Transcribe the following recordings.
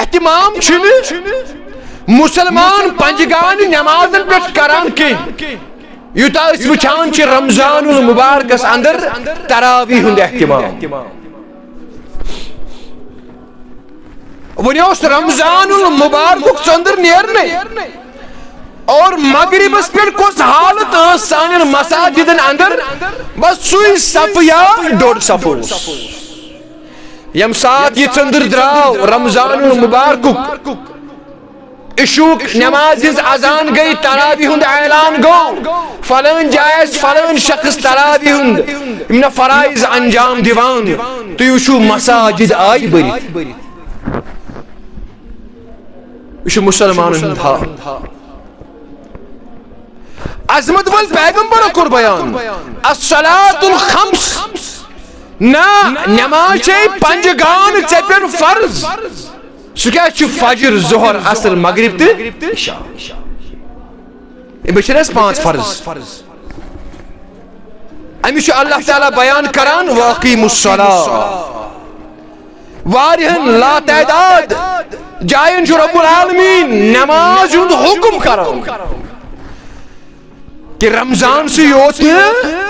اہتمام مسلمان پنجگان نمازن پہ کران کی یوتا اس وچھان چھ رمضان المبارکس اندر تراویح ہند اہتمام ونیوس رمضان المبارک سندر نیرنے اور مغرب اس پر کس حالت سانن مساجدن اندر بس سوئی صف یا ڈوڑ صف یم سات یہ چندر دراو رمضان المبارک اشوک نماز اذان گئی تراویح ہند اعلان گو فلان جائز فلان شخص تراویح ہند امنا فرائض انجام دیوان تو یوشو مساجد آئی بری یوشو مسلمان ہند ہا عظمت وال پیغمبر کور بیان الصلاة الخمس نا نماز چھ پنجگان ژےٚ فرض سُہ کیٛاہ چھُ فجر ظہر عصر مغرب تہٕ عشاء بیٚیہِ چھِنہٕ اَسہِ پانٛژھ فرض أمِس چھُ اللہ تعالیٰ بیان کران واقیموا الصلاة واریاہن لاتعداد جاین چھُ رب العالمین نماز ہُنٛد حکم کران کہ رمضان سے یوت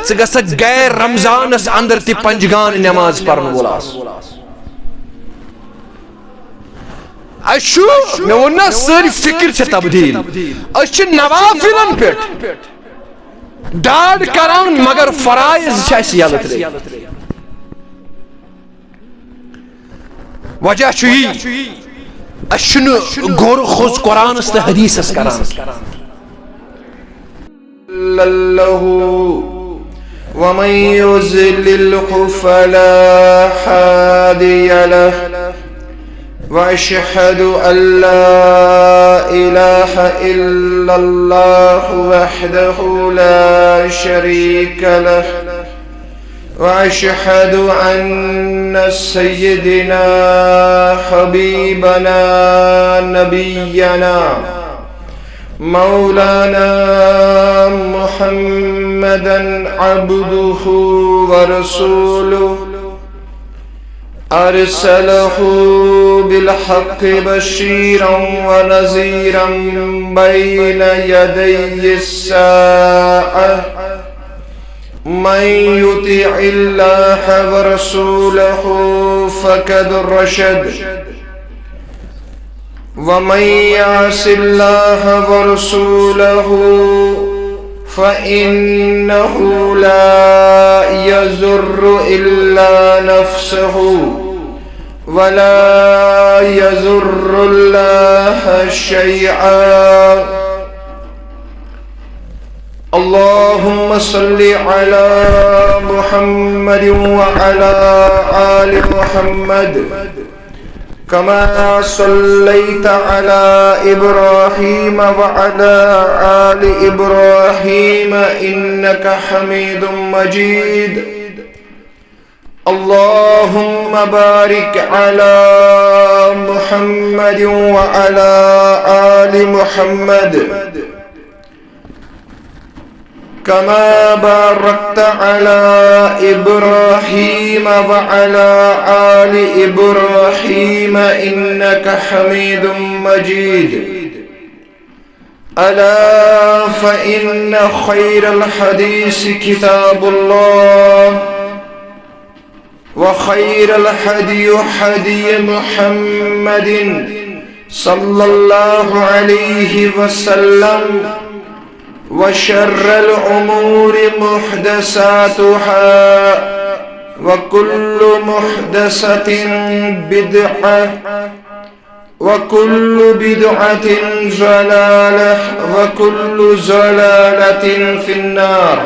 ژٕ گژھکھ غیر رمضانس اندر تہِ پنجگان نماز پرن وول آسُن اشو میں وننا ساری فکر چھ تبدیل اش نوافلن پٹ ڈاڈ کران مگر فرائض چھ اس یلت رہی وجہ چھ اشن غور خوز قرآن است حدیث اس کران اللہ ومن یضلل فلا هادی له وأشهد أن لا إله إلا الله وحده لا شريك له وأشهد أن سيدنا حبيبنا نبينا مولانا محمدا عبده ورسوله أرسله بالحق بشيرا ونذيرا بين يدي الساعة من يطع الله ورسوله فقد رشد ومن يعص الله ورسوله فإنه لا يضر إلا نفسه ولا يضر الله شيئا اللهم صل على محمد وعلى آل محمد كما صليت على إبراهيم وعلى آل إبراهيم إنك حميد مجيد اللهم بارك على محمد وعلى آل محمد كما باركت على إبراهيم وعلى آل إبراهيم إنك حميد مجيد ألا فإن خير الحديث كتاب الله وخير الهدي هدي محمد صلى الله عليه وسلم وشر الأمور محدثاتها وكل محدثة بدعة وكل بدعة ضلالة وكل ضلالة في النار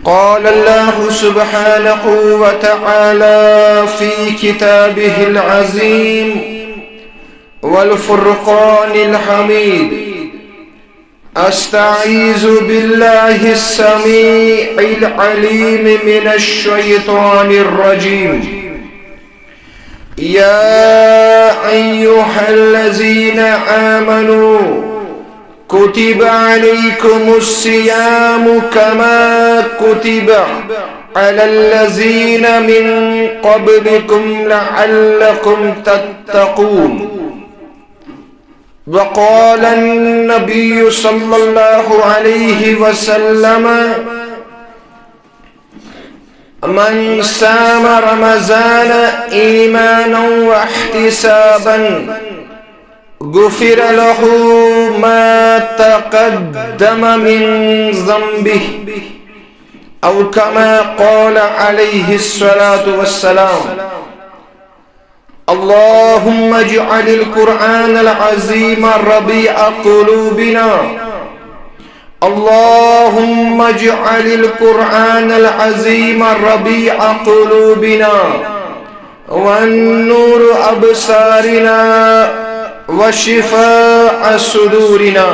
قال الله سبحانه وتعالى في كتابه العظيم والفرقان الحميد أستعيذ بالله السميع العليم من الشيطان الرجيم يا أيها الذين آمنوا كتب عليكم الصيام كما كتب على الذين من قبلكم لعلكم تتقون. وقال النبي صلى الله عليه وسلم من صام رمضان إيمانا واحتسابا غفر له ما تقدم من ذنبه أو كما قال عليه الصلاة والسلام. اللهم اجعل القرآن العظيم ربيع قلوبنا. اللهم اجعل القرآن العظيم ربيع قلوبنا والنور أبصارنا وشفاء صدورنا.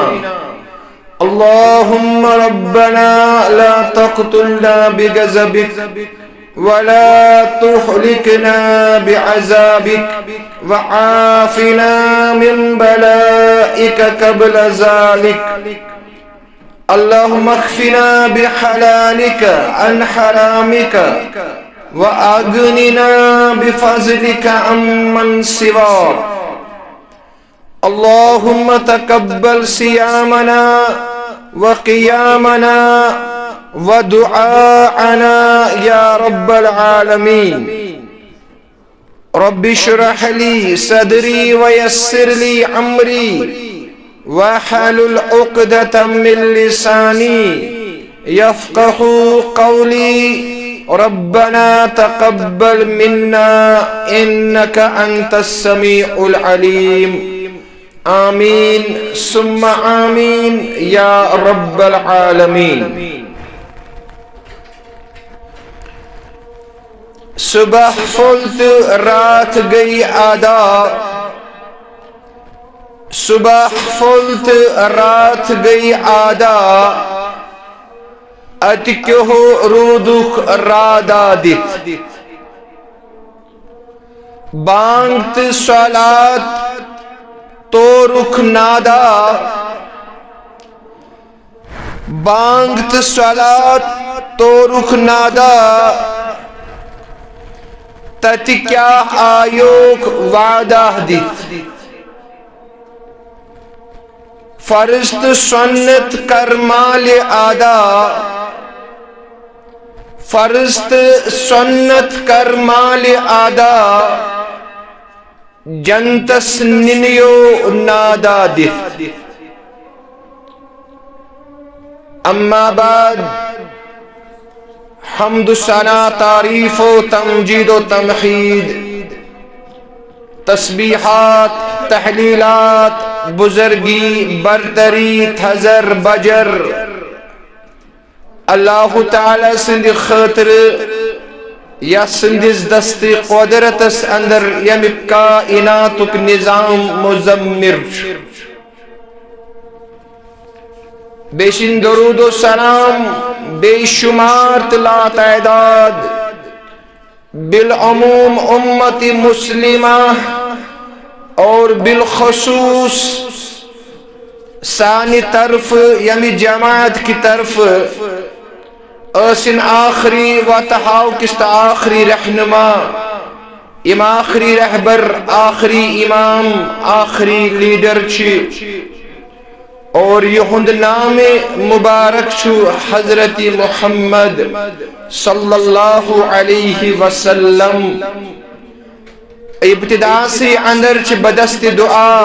اللهم ربنا لا تقتلنا بغضبك ولا تهلكنا بعذابك وعافنا من بلائك قبل ذلك. اللهم اكفنا بحلالك عن حرامك وأغننا بفضلك عمن سواك. اللهم تقبل صيامنا وقيامنا ودعاءنا يا رب العالمين. رب اشرح لي صدري ويسر لي أمري واحلل عقدة من لساني يفقه قولي. ربنا تقبل منا إنك أنت السميع العليم. آمین ثم آمین یا رب العالمین. صبح فلت رات گئی آدھا، صبح فلت رات گئی آدھا، اتکہ رودک رادا دت. بانگت صلات تو رخ نادا، بانگت صلات تو رخ نادا، تت کیا آیوک وعدہ دت. فرض سنت کر مال آدا، فرض سنت کر مال آدا، جنتس ننیو نادا دت. اما بعد، حمد و ثنا تعریف و تمجید و تمحید، تسبیحات تحلیلات بزرگی برتری تھزر بجر اللہ تعالی سند خاطر یا سندس دست قدرتس اندر یم کائناتک نظام مزمر. بیشن درود و سلام بے شمار لا تعداد بالعموم امت مسلمہ اور بالخصوص ثانی طرف یعنی جماعت کی طرف اسن آخری و تحاو کست آخری رہنما، ام آخری رہبر، آخری امام، آخری لیڈر چھ، اور یہند نام مبارک چھو حضرت محمد صلی اللہ علیہ وسلم. ابتدا سے اندر چھ بدست دعا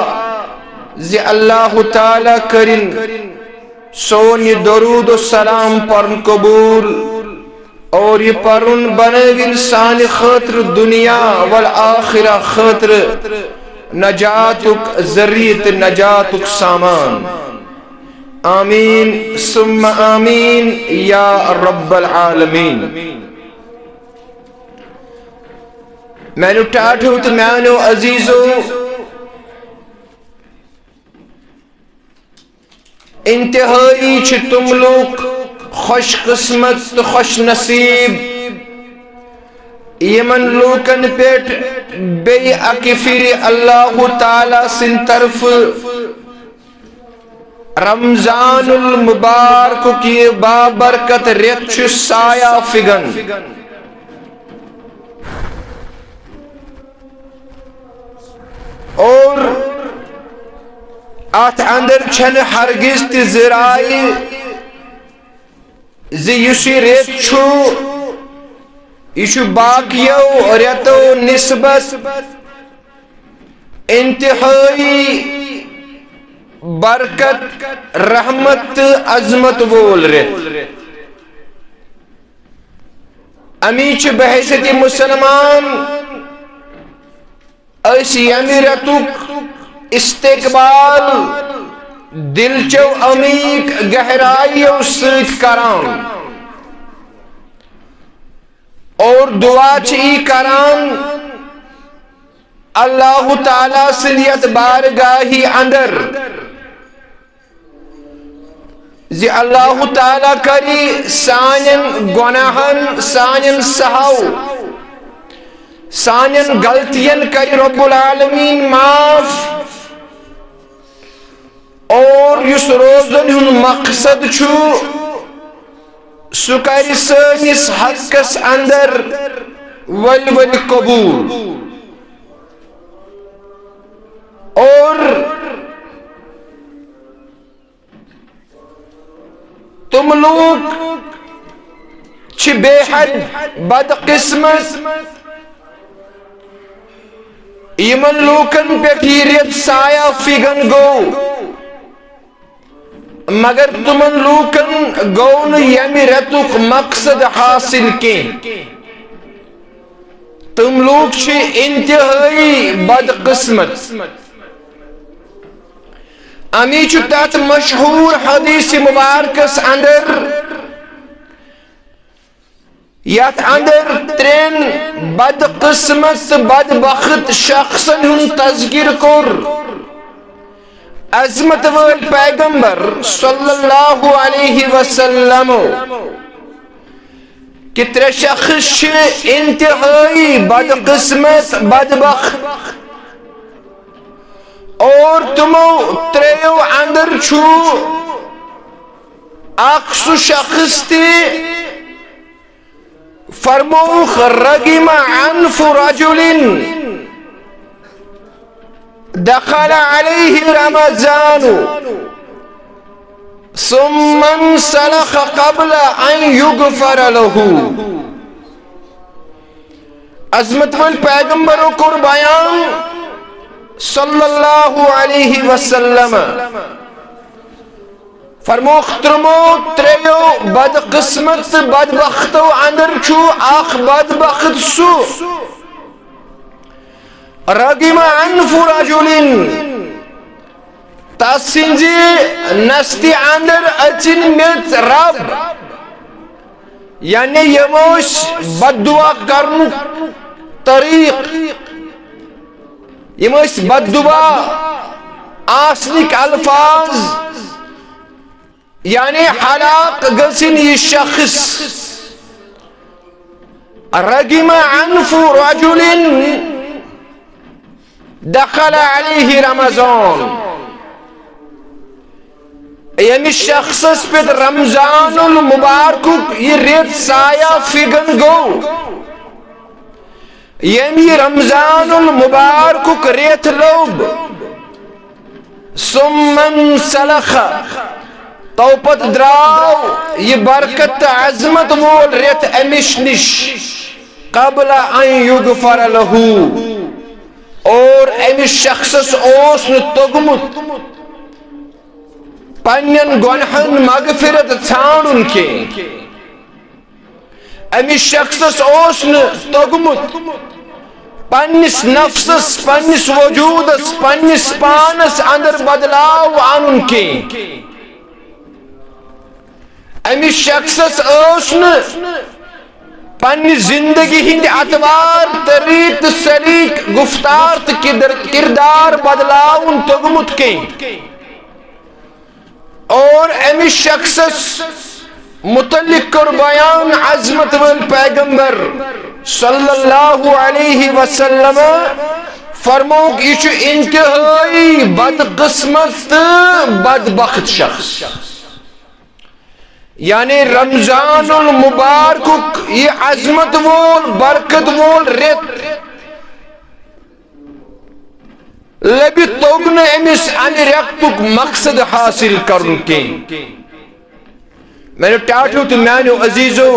زی اللہ تعالی کرن سونی درود و سلام پرن قبول، اور یہ پرن بنو انسان خاطر دنیا والآخرہ خاطر نجاتک ذریت نجاتک سامان. آمین ثم آمین یا رب العالمین. میں نے ٹاٹھو تو میں نے عزیزو انتہائی چھ تم لوگ خوش قسمت خوش نصیب یمن لوکن پیٹ بے اکفر اللہ تعالی سن طرف رمضان المبارک کی بابرکت ریت چھ سایہ فگن اور ات اندر چھن ہرگز تہ ذرائع زی ریت چھو یہ باقیو ریتو نسبت انتہائی برکت رحمت عظمت وول ریت امیچ بحیثیت مسلمان اس یمی ریتک استقبال دلچو عمیق گہرائیو سۭتۍ کران اور دعا چی کران اللہ تعالیٰ سلیت بارگاہی اندر زی اللہ تعالیٰ کری سانین گناہن سانین سہو سانین غلطین کری رب العالمین معاف اور یس روزن ہن مقصد چھو سکر سانس حقس اندر ول ول قبول اور تم لوگ چھ بے حد بدقسمت یمن لوکن پہ ریت سایہ فگن گو مگر تمن لوکن گون یمی ریتک مقصد حاصل کی تم لوگ چھ انتہائی بدقسمت امی چھ تات مشہور حدیث مبارکس اندر یات اندر ترین بدقسمت بدبخت شخصن ہن تذکر کر عظمت وال پیغمبر صلی اللہ علیہ وسلم کتر شخص چھ انتہائی بدقسمت بدبخت اور تمو تریو اندر چھو اکسو شخص تی فرموخ رگم عنف رجل دخل علیہ رمضان ثم انسلخ قبل ان یغفر له عظمت وال پیغمبرو کر بیان صلی اللہ علیہ وسلم فرموخ ترمو تریو بدقسمت بدبختو اندر چھو آخ بدبخت سو رگم عنف رجل تاسنجی نستی اندر اچن میت رب یعنی یموش بددعا کرن طریق یموش بددعا آسنک الفاظ یعنی حلاق گسن یہ شخص رگم عنف رجل دخل علیہ رمضان یعنی شخص پہ رمضان المبارک یہ ریت سایہ فگن گو یعنی رمضان المبارک ریت لوب ثم انسلخ توپت دراو یہ برکت عظمت مول ریت امش نش قبل ان یغفر له اور امش شخص اوس نتگمت پنین گنہن مغفرت ژھانڈن کے امش شخص اوس نتگمت پنس نفسس پنس وجودس پنس پانس اندر بدلاو آنن کے امس شخص پنی زندگی ہند اتوار طریق سلیق گفتار کردار بدلاون توگمت کے اور امس شخص متعلق کر بیان عظمت وال پیغمبر صلی اللہ علیہ وسلم فرموک یہ چھ انتہائی بدقسمت بدبخت شخص. یعنی رمضان المبارک یہ عظمت وول برکت وول رت لبی توگن امس امہ ریتک مقصد حاصل کرن کی. میں نے ٹاٹو تو میانو عزیزو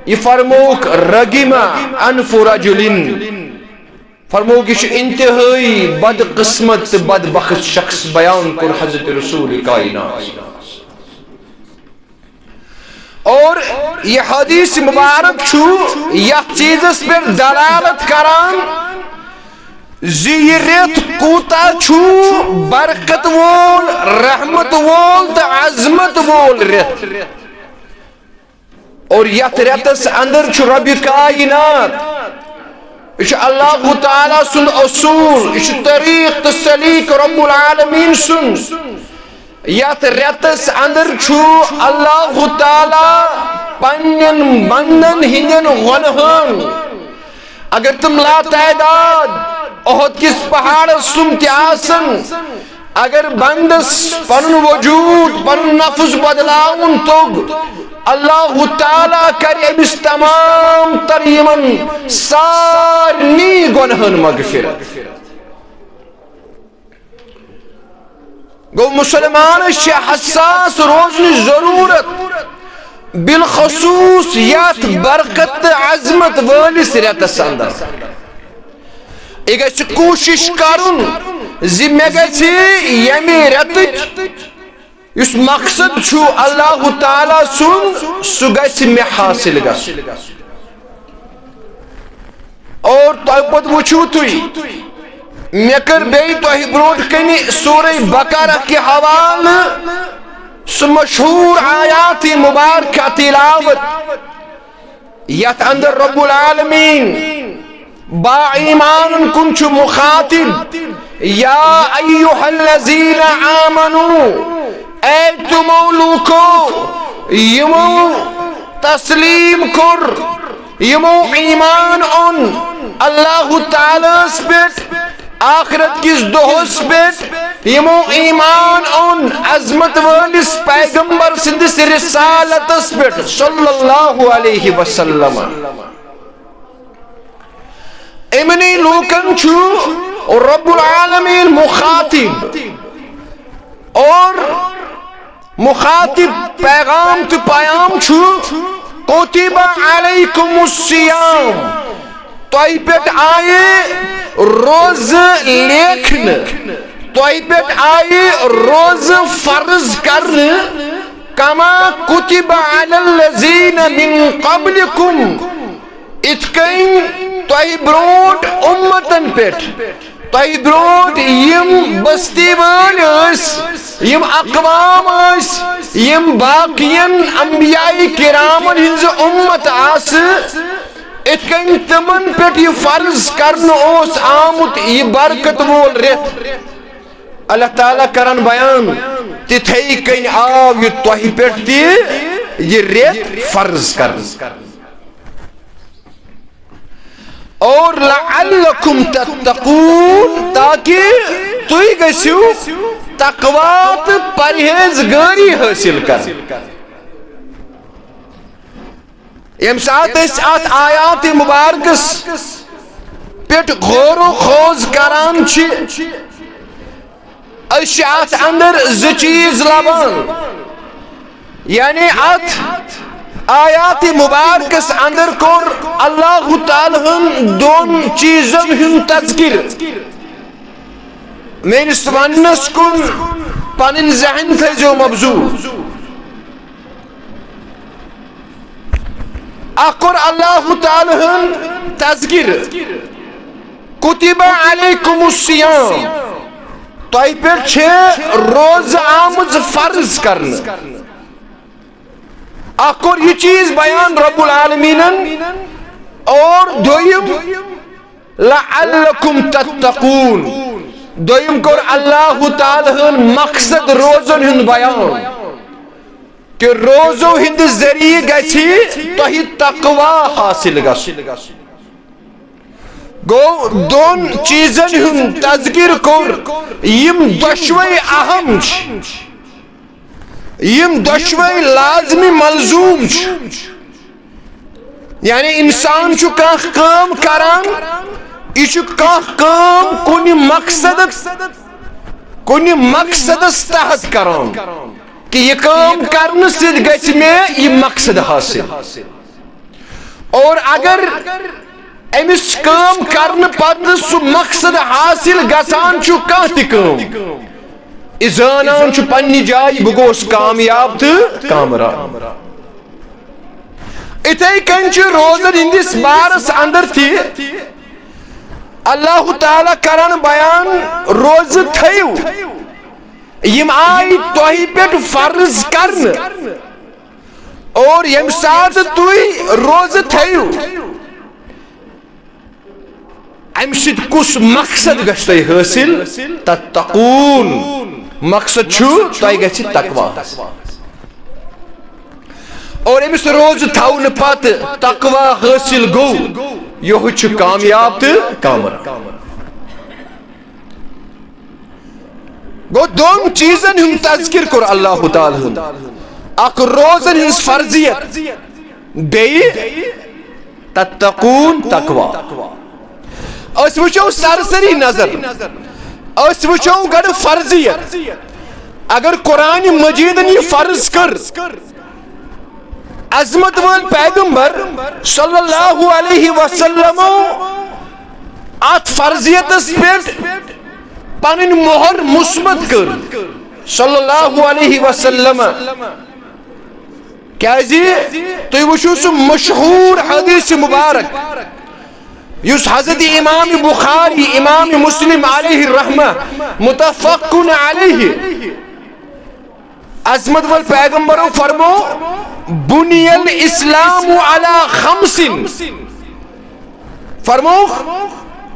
یہ فرموک رگم انف رجل فرموک یہ انتہائی بدقسمت بدبخت شخص بیان کر حضرت رسول کائنات. اور یہ حدیث مبارک چھو یہ چیزس پر دلالت کران زیرت کوتا چھو برکت وول رحمت وول تا عظمت وول رت. اور یت رتس اندر چھو رب کائنات یہ اللہ تعالی سن اصول یہ طریق تسلیق رب العالمین سن. یت رتس اندر چھو اللہ تعالی پنن بندن ہندن غنہن اگر تم لا تعداد احد کس پہاڑ سم تیاسن اگر بندس پنن وجود پنن نفس بدلاؤن توگ اللہ تعالی کر امس تمام تریمن سارنی گنہن مغفرت. گو مسلمان حساس روزن ضرورت بالخصوص یات برکت عظمت والس رتس اندر. یہ گژھِ کوشش کرن زِ مےٚ گژھِ ییٚمہِ رٮ۪تٕچ یُس مقصد چھُ اللہ تعالیٰ سُنٛد سُہ گژھِ مےٚ حٲصِل گژھُن. اور تۄہہِ پتہٕ وٕچھِو تُہۍ مےٚ کٔر بیٚیہِ تۄہہِ برونٛٹھ کنہِ سورہ بقرہ کہِ حوالہٕ سُہ مشہوٗر آیات مبارکہ تلاوت یتھ اندر رب العالمین با ایمان کن چھُ مخاطب یا ایہا الذین آمنوا اے تمو لوکو یمو تسلیم کر یمو ایمان اون اللہ تعالیٰ پہ آخرت کس دہس پہ یمو ایمان اون عظمت والس پیغمبر سندس رسالتس پہ صلی اللہ علیہ وسلم. امنی لوکن چھو رب العالمین مخاطب اور مخاطب پیغام تو پیام چھو کتب علیکم الصیام توئی پیٹ آئے روز لیکھن توئی پیٹ آئے روز فرض کرن کما کتب علی الذین من قبلکم اتکین توئی برونٹ امتن پیٹ توئی برونٹ یم بستی وال اس یم اقوام اس یم باقین انبیاء کرامن ہنز امت آس اتکن تمن پیٹ یہ فرض کرن اوس آمت یہ برکت وول رت. اللہ تعالیٰ کرن بیان تتھائی کن آو یہ توہی پیٹ تی یہ رت فرض کرن اور لعلکم تتقون تاکہ توئی گسیو تقوات پرہیزگاری حاصل کر. یم ساتھ اس آیات مبارکس پیٹ غور و خوض کران چھ اشیات اندر زی چیز لبان یعنی آیات مبارکس اندر کور اللہ تعالیٰ ہن دون چیزن ہن تذکر میرس ونس کن پنن ذہن تھیزو مبزور. اکر اللہ تعالیٰ ہن تذکر کتب علیکم الصیام توئی پر چھ روز آمد فرض کرن. اکر یہ چیز بیان رب العالمین اور دویم لعلکم تتقون دویم کر اللہ تعالیٰ مقصد روزن ہند بیان کہ روزو ہند ذریعہ گچھی توہی تقوی حاصل گچھ. گو دون چیزن ہن تذکر کور یم دشوئی اہم یم دشوئی لازمی ملزوم یعنی انسان چھو کانخ کام کران یہ چھو کانخ کام کنی مقصد تحت کران کہ یہ کام کرنے سے گژھِ میں یہ مقصد حاصل اور اگر امس کام کرنے پتہ سو مقصد حاصل گژھان چھو کانٛہہ تہِ کام یہ زانان چھو پننی جائے بہ گوس کامیاب تو کامران اتھے کن چھ روزن ہندس بارس اندر تھی اللہ تعالی کران بیان روز تھیو یم آئی توہی پیٹ فرض کرن اور یم ساتھ توی روز تھیو ام سید کس مقصد گشتائی حاصل تتقون مقصد چھو تائی گشتی تقوی اور امس روز تھاون پات تقوی حاصل گو یہ چھ کامیاب تو کامران گو دون چیزن ہم تذکر کر اللہ تعالی اک روزن ہنس فرضیت بی تتقون تقوی اس وچھو سرسری نظر اس وچھو گڑ فرضیت اگر قرآن مجید یہ فرض کر عظمت وال پیغمبر صلی اللہ علیہ وسلم ات فرضیت پیٹ پنن مہر مثبت کر صلی اللہ علیہ وسلم کیا جی تو وچھو سو مشہور حدیث مبارک یس حضرت امام بخاری امام مسلم علیہ الرحمہ متفقن علیہ عظمت وال پیغمبر فرمو بنی الاسلام علی خمس فرمو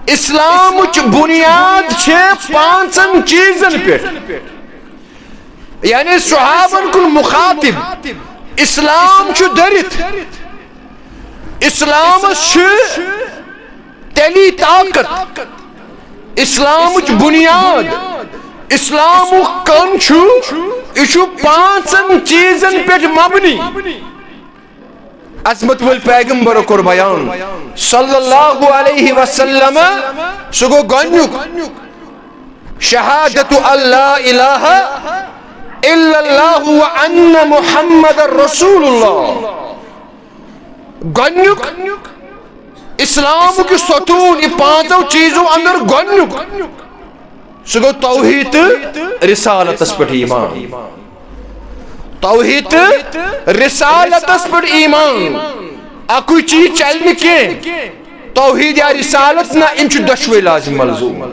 اسلام چ بنیاد چھے پانچن چیزن پیٹ یعنی صحابن کن مخاطب اسلام چ درت اسلام چھ تیلی طاقت اسلام چ بنیاد اسلام کن چھو یہ پانچن چیزن پیٹ مبنی عظمت وال پیغمبر کور بیان صلی اللہ علیہ وسلم سگو گنیک شہادت اللہ الہ الا اللہ وان محمد رسول اللہ گنیک اسلام کی ستون یہ پانچوں چیزوں اندر گنیک سگو توحید رسالت اس پر ایمان توحید رسالت اس پر ایمان اکوی چیز چلنے کے توحید یا رسالت نہ انچو دشوی لازم ملزوم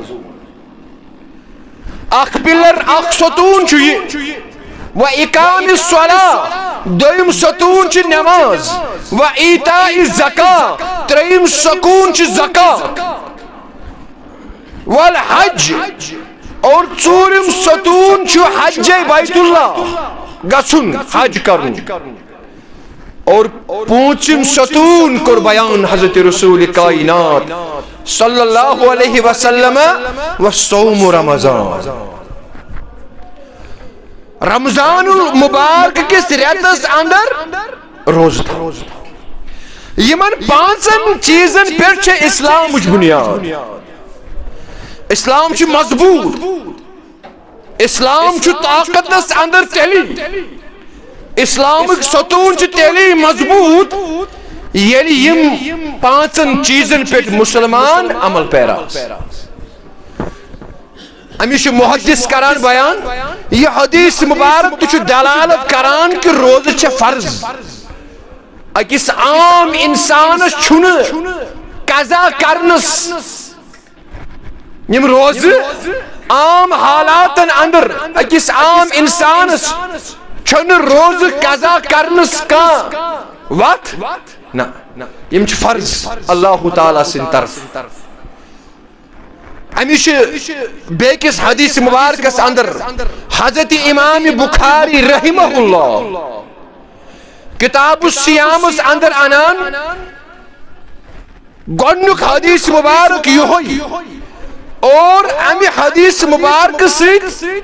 اخ پلر اخ ستون چوئی و اقام الصلاة دویم ستون چی نماز و ایتاء الزکاة تریم سکون چی زکاة والحج اور ژوٗرِم ستون چھُ حج بیت اللہ گژھُن حج کرن اور پوٗنٛژِم ستون کوٚر بیان حضرت رسول کائنات صلی اللہ علیہ وسلم وصوم رمضان رمضان المبارک کس ریتس اندر روز تھا یمن پانچن چیزن پر چھے اسلام بنیاد اسلام چھ مضبوط اسلام چھ طاقتس اندر تیلی اسلام ستون چھ تیلی مضبوط یعنی یم پانچن چیزن پیٹ مسلمان عمل پیرا امیش محدث کران بیان یہ حدیث مبارک تو چھ دلالت کران کہ روز چھ فرض اکس عام انسان چھن قضا کرنس یم روز عام حالاتن اندر اکس عام انسانس چھن روز قضا کرنس کا وقت نا یم چھ فرض اللہ تعالی سن طرف امیش بیکس حدیث مبارکس اندر حضرت امام بخاری رحمہ اللہ کتاب السیامس اندر انان گۄڈنیُک حدیث مبارک یہوے اور امی حدیث مبارک سۭتۍ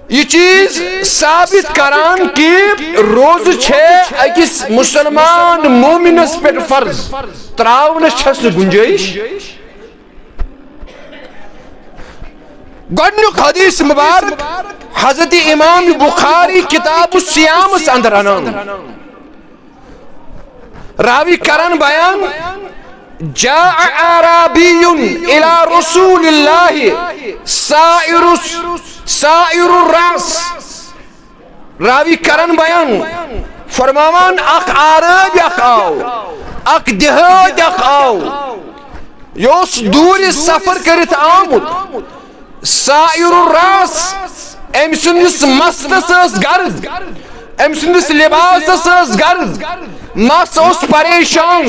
یہ چیز ثابت کران کہ روز چھے اکس مسلمان مومنس پر فرض تراونس چھس گنجائش گۄڈنیُک حدیث مبارک حضرت امام بخاری کتاب الصیام اندر انان راوی کرن بیان جاء اعرابی الى رسول اللہ سائر الراس راوی کرن بیان فرماوان اخ عرب اخ آو اخ دہاد اخ آو یوس دور سفر کرت آمد سائر الراس ام سندس مستس گرد ام سندس لباس گرد مس اس پریشان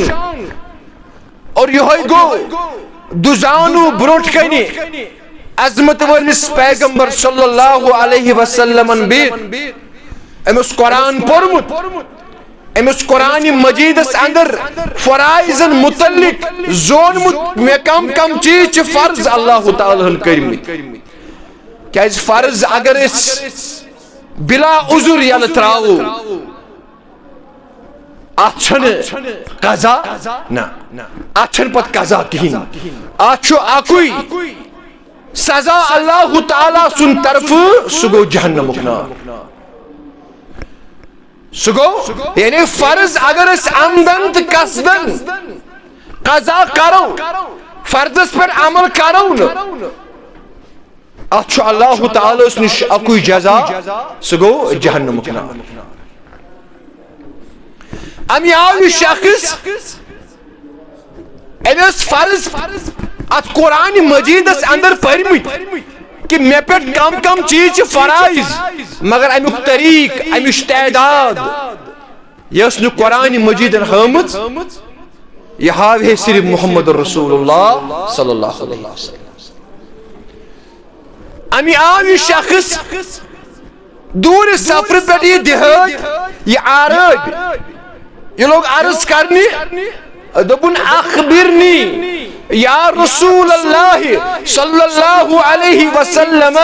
اور یہ گو دزانو بروٹ کنی عظمت ولس پیغمبر صلی اللہ علیہ وسلم بیت امس قرآن پورمت امس قرآن مجیدس اندر فرائضن متعلق زونمت میں کم کم چیز فرض اللہ تعالیٰ ہن کرمت کیا فرض اگر اس بلا عذر یل تراو اچھن قضا نا اچھن پت قضا کہین اچھو اکوئی سزا اللہ تعالیٰ سن طرف سگو جہنم مکنا سگو یعنی فرض اگر اس عمدن تو قصدن قضا کرو فرض پر عمل کرو اچھو اللہ تعالیٰ اس نش اکوئی جزا سگو جہنم مکنا ام آو شخص امس فرض ات قرآن مجید اندر پرمت کہ مے پہ کم کم چیز فرائض مگر امیک طریق امش تعداد یس نو قرآن مجید ہمت یہ ہاو ہے صرف محمد رسول اللہ صلی اللہ علیہ وسلم امی آو شخص دور سفر پہ یہ دہات یہ عرب یہ لوگ عرض کرنی دبن اخبرنی یا رسول اللہ صلی اللہ علیہ وسلم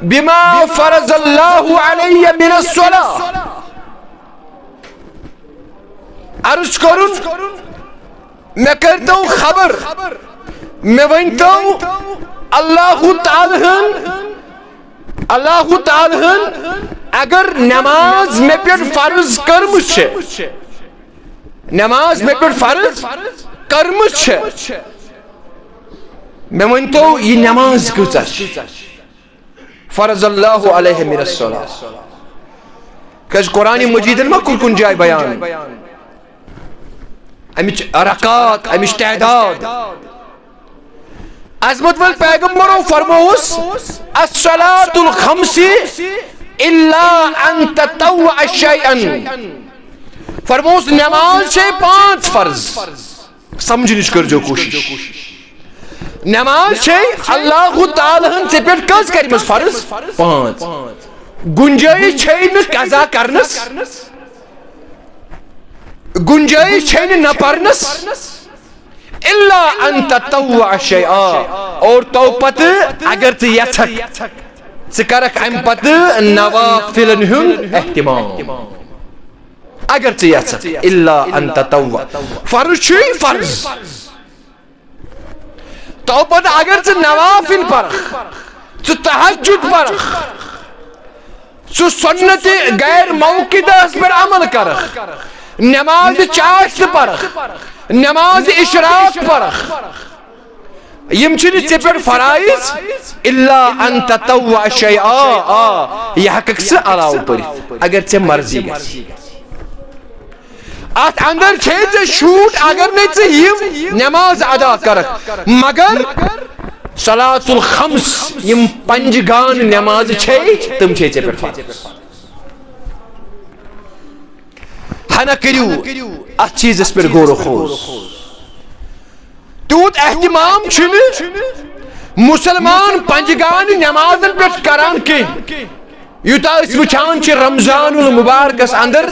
بما فرض اللہ علیہ من الصلاة عرض کرن میں کرتا ہوں خبر میں ونتا ہوں اللہ تعالیٰ اگر نماز میں پر فرض کرم چھے نماز میں پر فرض کرم چھے میں ونتا ہوں یہ نماز کچھ فرض اللہ علیہ من الصلاة کہ قرآن مجید میں کن جائے بیان امچ رکعات امچ تعداد عظمت وال پیغمبروں فرموس الصلاة الخمس الا ان تطوع شیئا فرموس نماز چھے 5 فرض سمجھنش کر جو کوشش نماز چھے اللہ تعالیٰ سے پیٹ کس کریمس فرض 5 گنجائش چھے نہ قضا کرنس گنجائش چھے نہ پرنس الا ان تطوع شیئا اور تو پت اگر تی یتھک سکرک ام پت نوافلن ہن احتمام اگر تی یتھک الا ان تطوع فرض چھے فرض تو پت اگر تی نوافل پرخ تو تحجد پرخ تو سنت غیر موقدہ اس پر عمل کرخ نماز چاشت پرخ نماز اشراق پرخ یم چھنی ژےٚ فرائض الا ان تطوع شیئا یہ ہیککھ ژٕ علاوٕ پٔرِتھ اگر ژےٚ مرضی گژھِ ات اندر چھے ژےٚ شوٹ اگر نے ژٕ یم نماز ادا کرکھ مگر صلاة الخمس یم 5 گان نماز چھے تم چھے ژےٚ پٮ۪ٹھ فرض ہنا کریو ات چیزس پر غور و خوض تیوت اہتمام چھنہ مسلمان 5 گان نمازن پہ کران کی یوتاہ اس وچھان چھ رمضان المبارکس اندر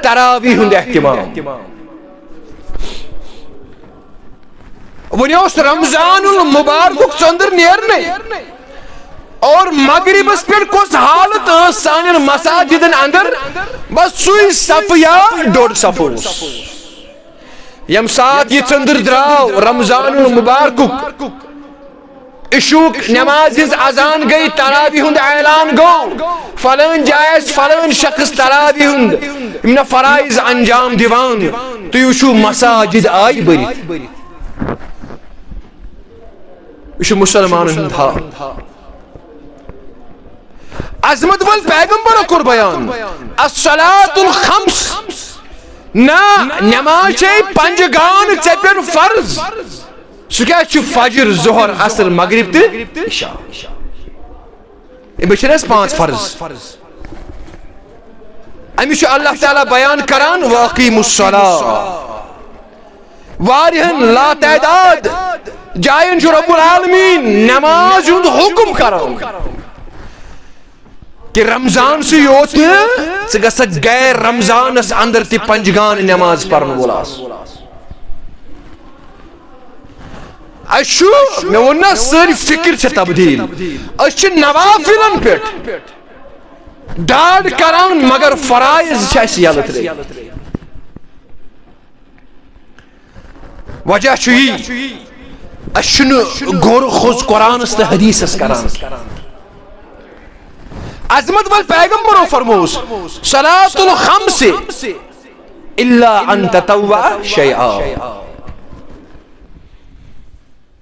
تراویح ہند اہتمام ونیوس رمضان المبارک چندر نیرنے اور مغربس پہ کس حالت سان مساجدن اندر بس سوئی صف یا ڈوڑ صف یم سات یہ چندر دراو رمضان المبارک اشوک نماز ہز اذان گئی تراویح ہند اعلان گو فلان جائز فلان شخص تراویح ہند امنا فرائض انجام دیوان تو یوشو مساجد آئی بری یوشو مسلمان ہند ہا عظمت وال پیغمبر کر بیان الصلاة الخمس نا نماز چے پنجگان چپر فرض سکیا چھو فجر ظہر عصر مغرب تے عشاء بچن اس 5 فرض امی چھو اللہ تعالی بیان کران واقیم الصلاة واریہن لا تعداد جائن چھو رب العالمین نماز ہند حکم کران کہ رمضان سے یوت سگسا غیر رمضان اس اندر تی پنجگان نماز پڑھن ولاس اشو میں وننا ساری فکر چھ تبدیل اش نوافلن پیٹ ڈاڈ کران مگر فرائض چھ اسی یلت رہی وجہ چھوئی اشن گور خوز قرآن است حدیث اس کران عظمت وال پیغمبرو فرموس صلاة الخمس الا ان تطوع شیئا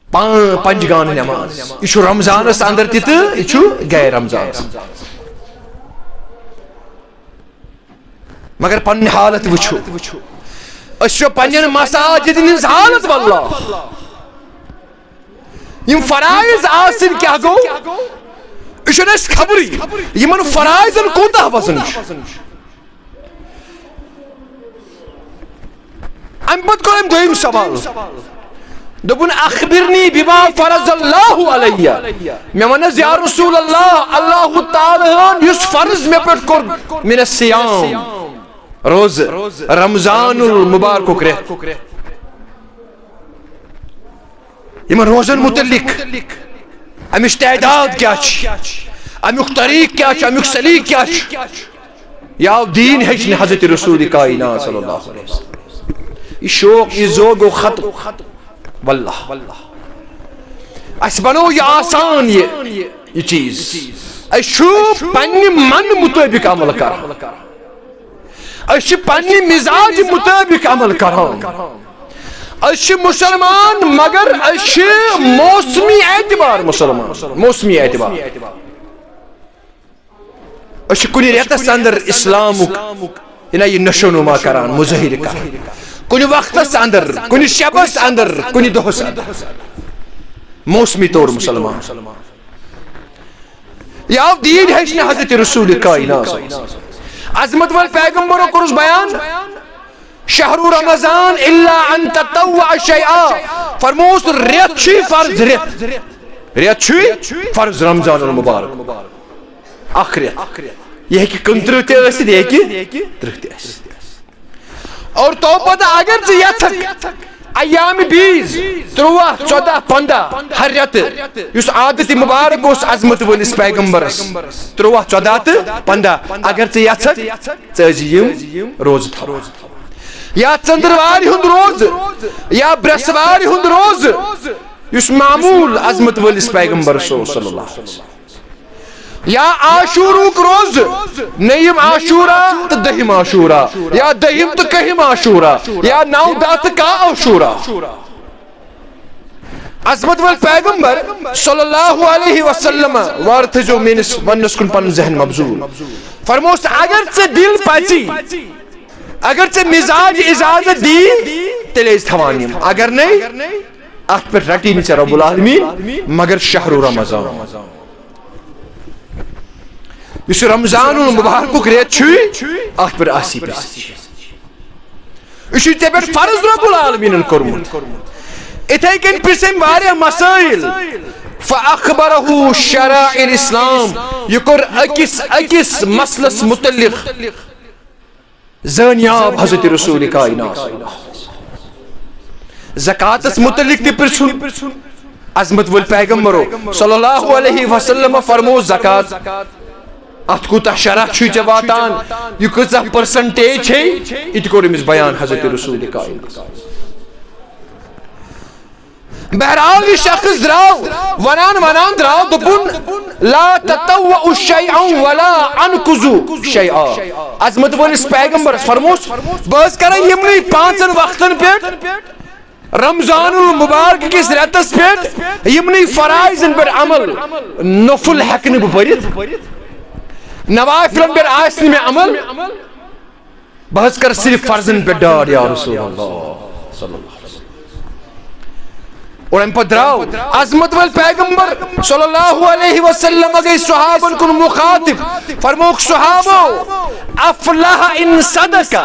پنجگان نماز یہ رمضان اس اندر تیت یہ غیر رمضان مگر پن حالت وچھو اشو پنجن مساجد نز حالت واللہ یم فرائض آسن کیا گو اشو نس خبری یمن فرائضن کوتا وزن ام پت کو ام دویم سوال دبن اخبرنی بما فرض اللہ علیہ میں ونز یا رسول اللہ اللہ تعالی یس فرض میں پر کر من السیام روز رمضان المبارک کرے یمن روزن متعلق امش تعداد کیا امیک طریق کیا امیک سلیق کیا یا دین ہجن حضرت رسول کائنات صلی اللہ علیہ وسلم یہ شوق یہ ذوق و ختم واللہ اس بنو یہ آسان یہ چیز اشو پنی من مطابق عمل کر اشو پنی مزاج مطابق عمل کر اشو مسلمان مگر اشو موسمی اعتبار مسلمان موسمی اعتبار اشو کنی ریتس اندر اسلامک یہ نشو نما کران مظاہر کران کنی وقت اندر کنی شبس اندر کنی دہس اندر موسمی طور مسلمان یا دین ہشن حضرت رسول کائنات عظمت وال پیغمبر کرس بیان شہر رمضان الا ان تطوع شیئا فرموس ریت چھی فرض ریت چھی فرض رمضان المبارک آخریت یہ ہے کہ کنترتے ایسی ہے کہ ترکتے ایسی اور تو پتہ اگر سے یتھک ایام 20 13 14 15 ہر ریت اس عادت مبارک اس عظمت ولس پیغمبرس 13 14 15 اگر سے یتھک ژیم روز تھا یا چندرواری ہند روز یا برسواری ہند روز اس معمول عظمت ولس پیغمبر صلی اللہ علیہ وسلم یا عاشوروک روز نیم عاشورا تو دہم عاشورا یا دہم تو کہم عاشورا یا نو دات کا عاشورا عظمت وال پیغمبر صلی اللہ علیہ وسلم وارت جو مینس ونس کن پن ذہن مبزول فرموس اگر سے دل پاچی اگر سے مزاج اجازت دی تلیز تھوانیم اگر نہیں ات پر رٹی نیچے رب العالمین مگر شہر رمضان اس رمضان المبارک ریت چھوئی ات پر آسی پر اسی تے پر فرض رب العالمین کرمت اتھائی کن پرسیم واریا مسائل فاخبرہو شرائع الاسلام یکر اکس مسلس متعلق زنیاب حضرت رسول کائنات زکاتس متعلق تہ پرژھن عظمت ول پیغمبرو صلی اللہ علیہ وسلم فرمو زکات ات کوتاہ شرح چھ ژے واتان یہ کۭژاہ پرسنٹیج چھ یہ تہ کوٚر أمِس بیان حضرت رسول کائنات. بہرحال یہ شخص دراو ونان دراو دپن لا تطوعوا شيئا ولا انقذوا شيئا. عظمت وٲلِس پیغمبرس فرموس بہٕ کران یمنٕے 5 وقتن پٮ۪ٹھ رمضان المبارک کس رٮ۪تس پٮ۪ٹھ یمنٕے فرائضن پٮ۪ٹھ عمل نفل ہٮ۪کہٕ نہٕ بہٕ پٔرِتھ نوافلن پٮ۪ٹھ آسہِ نہٕ مےٚ عمل بہٕ حظ کر صرف فرضن پٮ۪ٹھ ڈاڈ یا رسول اللہ صلی اللہ. اور ام پتہ دراو عظمت ول پیغمبر صلی اللہ علیہ وسلم گئی صحابن کن مخاطب فرموک صحابو افلح ان صدق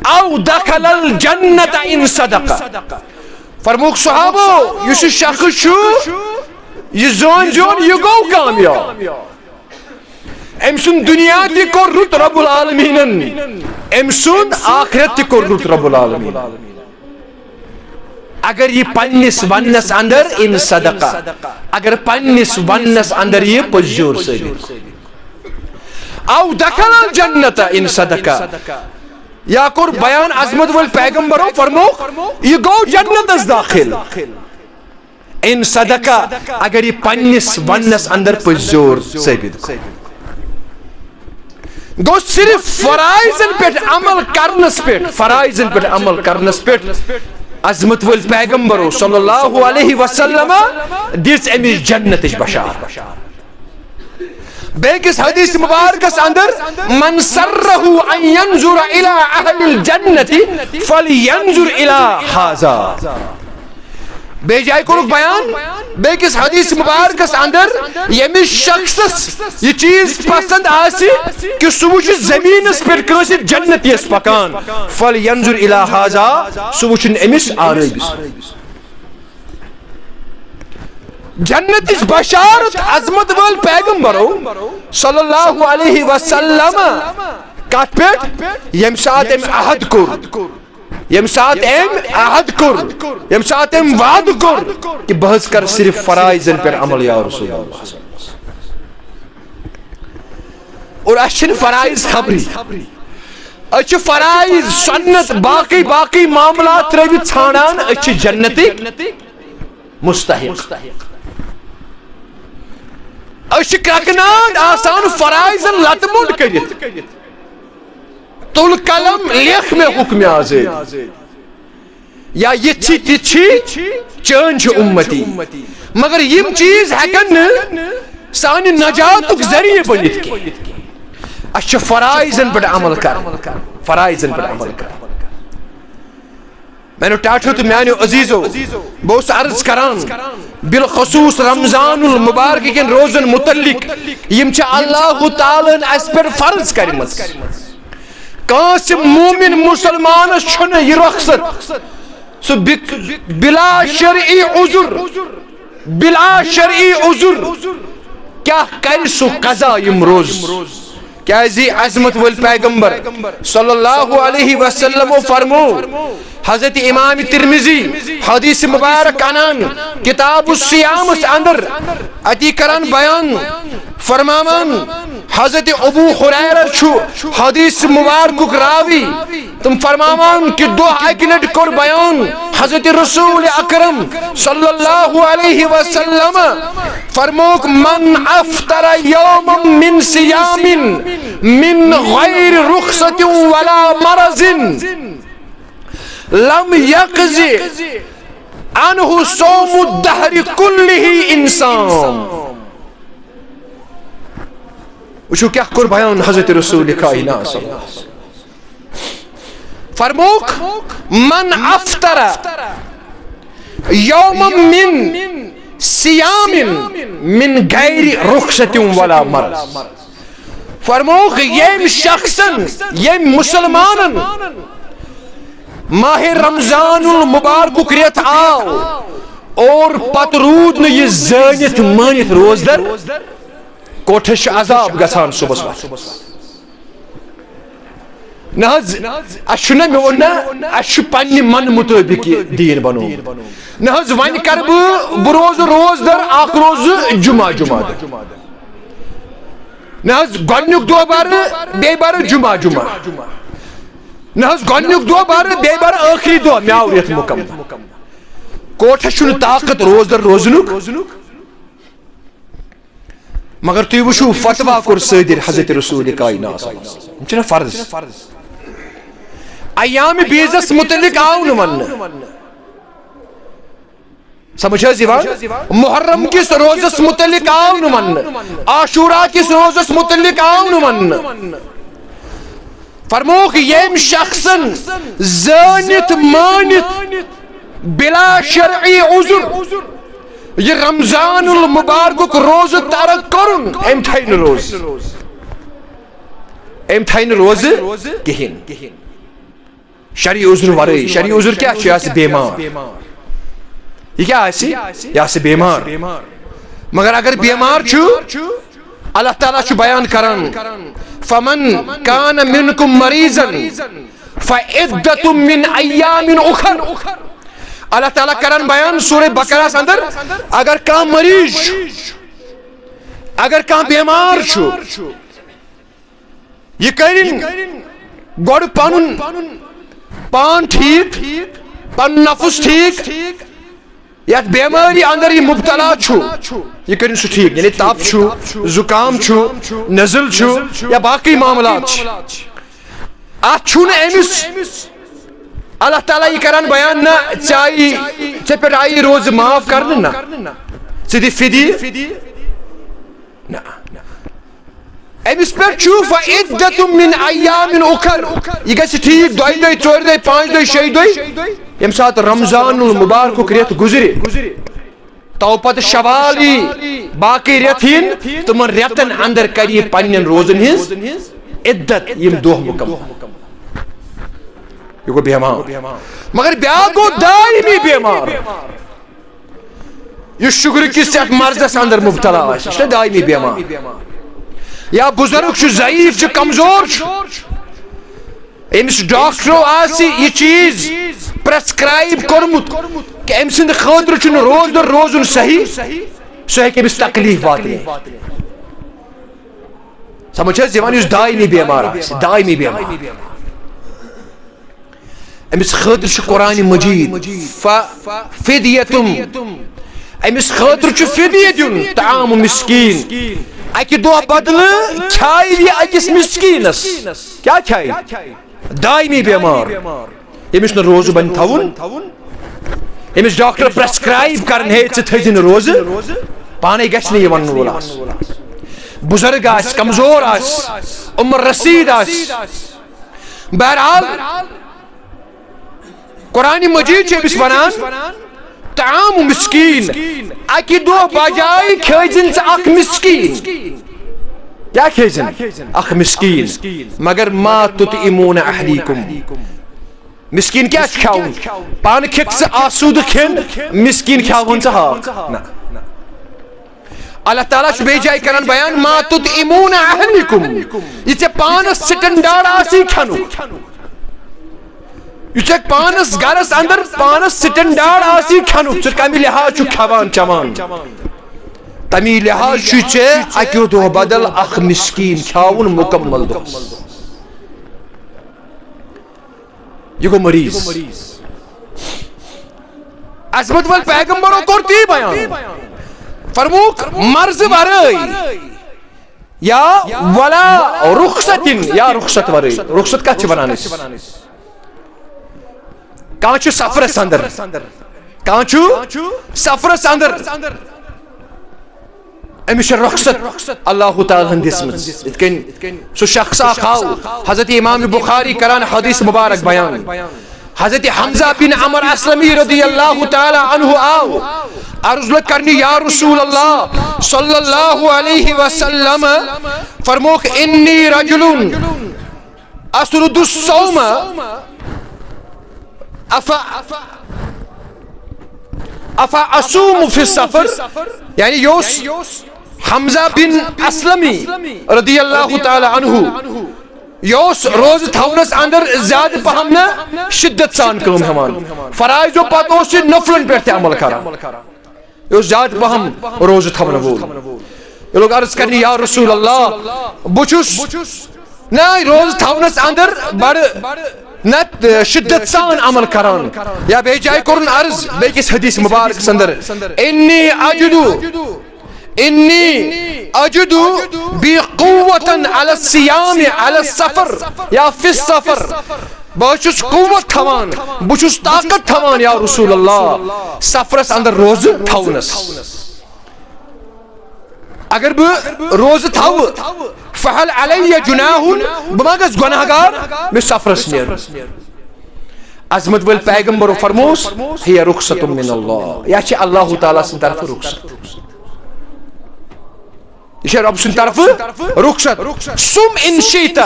او دخل الجنت ان صدق. فرموک صحابو یس شخص چھُ یہ زون یہ گو کامیاب ام سن دنیا تہ کوٚر رُت رب العالمینن ام سن آخرت تہ کوٚر رُت رب العالمین. اگر یہ پنس ونس اندر ان صدقہ اگر پنس ونس اندر یہ پزیور ثابت او دخل الجنت ان صدقہ یا کور بیان عظمت ول پیغمبرو فرمو یہ گو جنت از داخل ان صدقہ اگر یہ پنس ونس اندر پزیور ثابت گو صرف فرائضن پہ عمل کرنس پہ فرائضن پہ عمل کرنس پہ عظمت ول پیغمبرو صلی اللہ علیہ وسلم دس امس جنت بشار. بیکس حدیث مبارکس اندر من سرہ ان ينظر الى اہل الجنت فلینظر الى ھذا. بے جائے کو بیان بیکس حدیث مبارکس اندر یمس شخصس یہ چیز پسند آسی کہ سہ وچھ زمینس پہ کٲنٛسہِ جنت یس پکان فلینظر الى ھذا سہ وچھن امس آرٲبس. جنتچ بشارت عظمت وول پیغمبرو صلی اللہ علیہ وسلم کت پہ یم سات ام عہد کور یم سات ام عہد کور یم سات ام وعد کور کہ بہت کر صرف فرائضن پر عمل یا رسول اللہ. اور اچھن فرائض خبری اچھ فرائض سنت باقی معاملات تروی ژھانڈان اچھ جنتی مستحق اچھ کرکنان آسان فرائضن لطمنڈ کرت تل قلم لیکھ میں حکم آزاد یا یہ تھی چون امتی مگر یم چیز ہیکن سان نجاتک ذریعہ بنت کی اچھ فرائضن پر عمل کر فرائضن پر عمل کر. میں نے ٹاٹھو تو میانو عزیزو بہت عرض کران بالخصوص رمضان المبارک کن روزن متعلق یم چھ اللہ تعالی اس پر فرض کرمت. کانس مومن مسلمان چھن یہ رخصت سو بلا شرعی عذر کیا کر سو قضا یم روز کیازی عظمت ول پیغمبر صلی اللہ علیہ وسلم فرمو حضرت امام ترمذی حدیث مبارک انان کتاب الصیام اندر اتی کران بیان فرمامان حضرت ابو ہریرہ چھو حدیث مبارک راوی تم فرمامان کہ دو اکلٹ کر بیان حضرت رسول اکرم صلی اللہ علیہ وسلم فرموک من افطر یوما من صیام من غیر رخصت ولا مرض لم یقضی عنہ صوم الدہر کلہ انسان. وشو کیا کر بیان حضرت رسول کائنات صلی اللہ علیہ وسلم فرموک من افطر یوما من صیام من غیر رخصت ولا مرض. فرموک یم شخصن یم مسلمانن ماہ رمضان المبارک ریت آو اور پت رود نہ یہ زانت مانت روزدر کوٹھش عذاب گژھان صبح نہز اشنا میں ونا اش پنہ من مطابق دین بنو نہز ون کر بروز روز در اخ روز جمعہ جمعہ نہز گۄڈنیُک دۄہ بر بیٚیہِ بر جمعہ جمعہ نہز گۄڈنیُک دۄہ بر بیٚیہِ بر ٲخری دۄہ میاو رٮ۪تھ مکمل کوٹھس چھُنہٕ طاقت روز در روزنُک مگر تُہۍ وٕچھِو فتوا کوٚر صادر حضرت رسول کائنات یِم چھِنہ فرض ایام بیزس متعلق آو نہٕ وننہٕ سمجھ حظ یِوان محرم کس روزس متعلق آو نہٕ وننہٕ عاشورہ کس روزس متعلق آو نہٕ وننہٕ فرموک ییٚمۍ شخصن زٲنِتھ مٲنِتھ بلا شرعی عذر یہ رمضان المبارک روز ترک کرن ام تھائی نہ روز کہین شرعی عذر ورٲے شرعی عذر کیا چھُ یہِ آسہِ بیمار یہ کیا آسہِ یہِ آسہِ بیمار مگر اگر بیمار چھُ اللہ تعالیٰ چھُ بیان کران فمن کان منکم مریضا فعدۃ من ایام اخر اللہ تعالیٰ کران بیان سورہ بقرہ اندر اگر کان مریض اگر کان بیمار چھُ یہ کرن گوڑ پنن پان ٹھیک پن نفس ٹھیک یتھ بیماری اندر یہ مبتلا چھُ یہ کرن سُہ ٹھیک یعنی تپ چھُ زکام چھُ نزل چھُ یا باقی معاملات چھِ اتھ چھُنہٕ أمِس اللہ تعالیٰ یہ کران بیان نہ چاہیے ژےٚ پٮ۪ٹھ آیی روز معاف کرنہٕ نہ ژٕ دِ فدیہ نہ أمِس پٮ۪ٹھ چھُ فعدۃ من ایام اخر یہ گژھِ ٹھیک دۄیہِ دۄہہِ ژورِ دۄہہِ پانٛژِ دۄہہِ شیٚیہِ دۄہہِ ییٚمہِ ساتہٕ رمضان المبارکُک رٮ۪تھ گُزرِ تو پتہٕ شوال یی باقی رٮ۪تھ یِن تِمن رٮ۪تن اندر کرِ یہِ پننٮ۪ن روزن ہٕنٛز عدت یِم دۄہ مکمل یہ گو بیمار مگر بیاکھ گو دائمی بیمار یہ شگر کس یتھ مرضس اندر مبتلا آسہِ یہ چھُ دائمی بیمار یا بزرگ چھُ ضعیف چھُ کمزور چھُ أمِس ڈاکٹرو آسہِ یہ چیز پرسکرائب کوٚرمُت کہ أمۍ سٕنٛدِ خٲطرٕ چھُنہٕ روز در روزُن صحیح سُہ ہیٚکہِ أمِس تکلیف واتنٲیِتھ سمجھ حظ یِوان یُس دائمی بیمار آسہِ دائمی بیمار امس خاطر چھُ قرآن مجید فدیتم امس خاطر چھُ فدیہ دیُن طعام مسکین اکہ دۄہ بدلہٕ کھایہِ یہِ أکِس مسکینس کیا کھایہِ دائمی بیمار ییٚمِس نہٕ روزٕ بنہِ تھاوُن ییٚمِس ڈاکٹر پرسکرائب کرن ہے ژٕ تھٲیزِ نہٕ روزٕ پانے گژھِ نہٕ یہِ ونن وول آسُن بزرگ آسہِ کمزور آسہِ عمر رسید آسہِ بہرحال قرآن مجید چھُ أمِس ونان طعام مسکین اکہ دۄہ بجائے کھٲیزن ژٕ اکھ مسکین کیا کھٲیزن اکھ مسکین مگر ما تطعمون اہلیکم مسکین کیا چھُ کھیاوُن پانہٕ کھیٚکھ ژٕ آسوٗدٕ کھیٚن مسکین کھیاوُن ژٕ ہاکھ نہ اللہ تعالیٰ چھُ بیٚیہِ جایہِ کران بیان ما تطعمون اہلیکم یہِ ژےٚ پانس سٹنڈارڈ آسی کھٮ۪نُک یہ ژےٚ پانس گرس اندر پانس سٹنڈارڈ آسی کھٮ۪نُک ژٕ کمہِ لحاظ چھُکھ کھٮ۪وان چٮ۪وان تمی لحاظ چھُ ژےٚ اکہِ دۄہ بدل اکھ مسکین کھیاوُن مکمل دۄہس یہ گو مریض عظمت ول پیغمبرو کوٚر تی بیان فرموک مرض ورٲے یا ولا رخصتن یا رخصت ورٲے رخصت کتھ چھِ ونان أسۍ کانٛہہ چھُ سفرس اندر کانٛہہ چھُ سفرس اندر أمِس چھِ رخصت اللہ تعالیٰ ہن دِژمٕژ یِتھ کٔنۍ سُہ شخص اکھ آو حضرت امام بخاری کران حدیث مبارک بیان حضرت حمزہ بن عمر اسلمی رضی اللہ تعالی عنہ آو عرض کرنی یا رسول اللہ صلی اللہ علیہ وسلم فرموک انی رجل اسرد الصوم افا اصوم فی السفر یعنی یوس حمزہ بن اسلمی رضی اللہ تعالی عنہ یہ روز تھونس اندر زیادہ پہم نا شدت سان کام ہمان فرائض و پتہ نفلن پہ عمل کران یہ زیادہ پہم روز تھون وول یہ لوگ عرض کرنی یا رسول اللہ بچس نا روز تھونس اندر بڑ نت شدت سان عمل کران یا بے جائے کرن عرض بیکس حدیث مبارک اندر انی اجدو بقوة على الصيام على السفر یا فی السفر بہت قوت تھوان بہت طاقت تھوان یا رسول اللہ سفرس اندر روز تھونس اگر بہ روز تھو فہل علی جناح بہ گھس گناہگار میں سفرس نیر عظمت ول پیغمبر فرموس ہی رخصت من اللہ یا چھ اللہ تعالی سن طرف رخصت یہ رب سن طرف رخصت سم ان شئت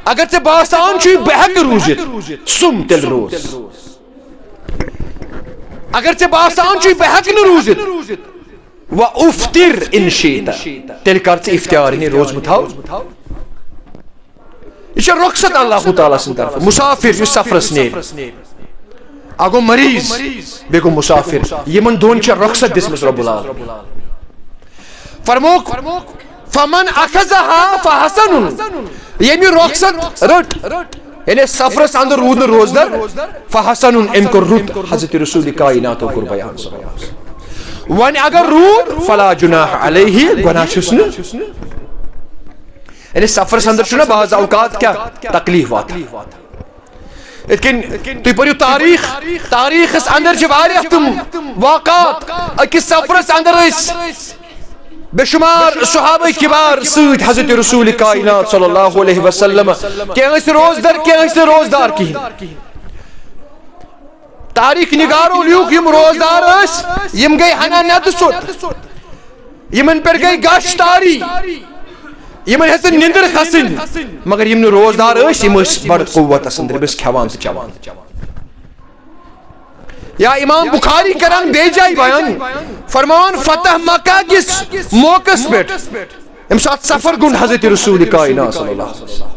اگر تے باسان چھ بہک روزت سم تل روز اگر تے باسان چھ بہک نہ روزت و افطر ان شئت تل کر افطار نہیں روز متھاو یہ رخصت اللہ تعالی سن طرف مسافر اس سفرس نیر اگو مریض بیگو مسافر یمن دون چھ رخصت دسمس رب العالمین فرموک فمن اخذها فحسن یمی رخصت رٹ یعنی سفرس اندر رود روزدر فحسن ام کر رت حضرت رسول کائنات کو بیان ون اگر رود فلا جناح علیہ گناہ چھسن یعنی سفرس اندر چھنا بعض اوقات کیا تکلیف وات لیکن تو پڑھو تاریخ اس اندر چھ واریاہ تم واقعات اکس سفرس اندر اس بے شمار صحابہ کبار سید حضرت رسول کائنات صلی اللہ علیہ وسلم کیا روزدار کی تاریخ نگارو لیوک یم روزدار اس یم گئی ہنا نت سوت یمن پر گئی گاشتاری یمن ہسن نندر خسن مگر یم روزدار اس یم بڑ قوت اسندر بس کھوان تو چوان یا امام بخاری کران بے جائی بیان فرمان فتح مکہ کس موقع پیٹ ام ساتھ سفر گن حضرت رسول کائنات صلی اللہ علیہ وسلم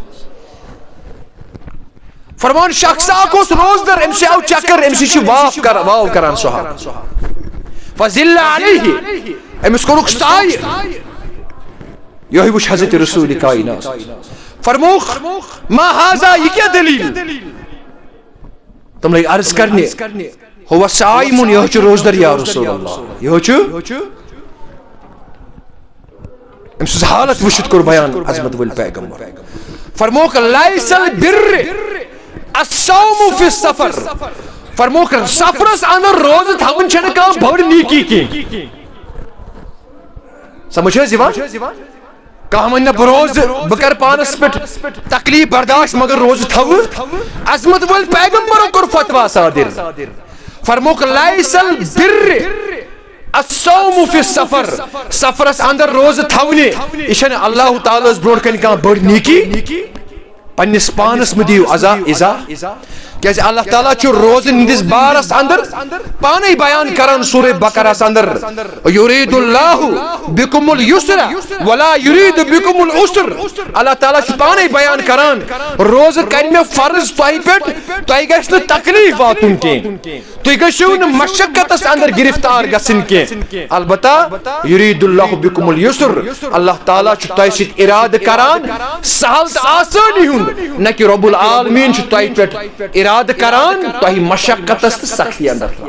فرمان شخص آکوس روز در ام سے آو چکر ام سے واف کران صحاب فضل علیہ ام اس کو رکستائی یہی وش حضرت رسول کائنات فرموخ ما حاضا یہ کیا دلیل تم لئے عرض کرنے ہوا سائمون یہ چھو روزدر یا رسول اللہ یہ چھو امسوز حالت وشد کر بیان عظمت والپیغمبر فرموک لیس البر الصوم فی السفر فرموک سفرس اندر روز تھون چھنکا بھوڑ نیکی کی سمجھے زیوان کہا من بروز بکر پانس پٹ تکلیف برداشت مگر روز تھو عظمت والپیغمبر کر فتوہ صادر فرموک لیس البر الصوم فی السفر سفرس اندر روز تھونے اشن اللہ تعالیٰ برونٹ کن کان بڑ نیکی پنس پانس مدیو ازا کیسے اللہ تعالیٰ چھو روز نندس بارس اندر پانے بیان کرن سورہ بقرہ اندر یرید اللہ بکم اليسر ولا یرید بکم العسر اللہ تعالیٰ چھو پانے بیان کرن روز کرنے فرض توائی پیٹ توائی گشن تکلیف واتن کے توائی گشن مشکت اس اندر گرفتار گسن کے البتہ یرید اللہ بکم اليسر اللہ تعالیٰ چھو توائی سیت اراد کرن سہلت آسانی ہوں نکی رب العالمین چھو توائی پیٹ اراد کران تو ہی مشقت است سختی اندر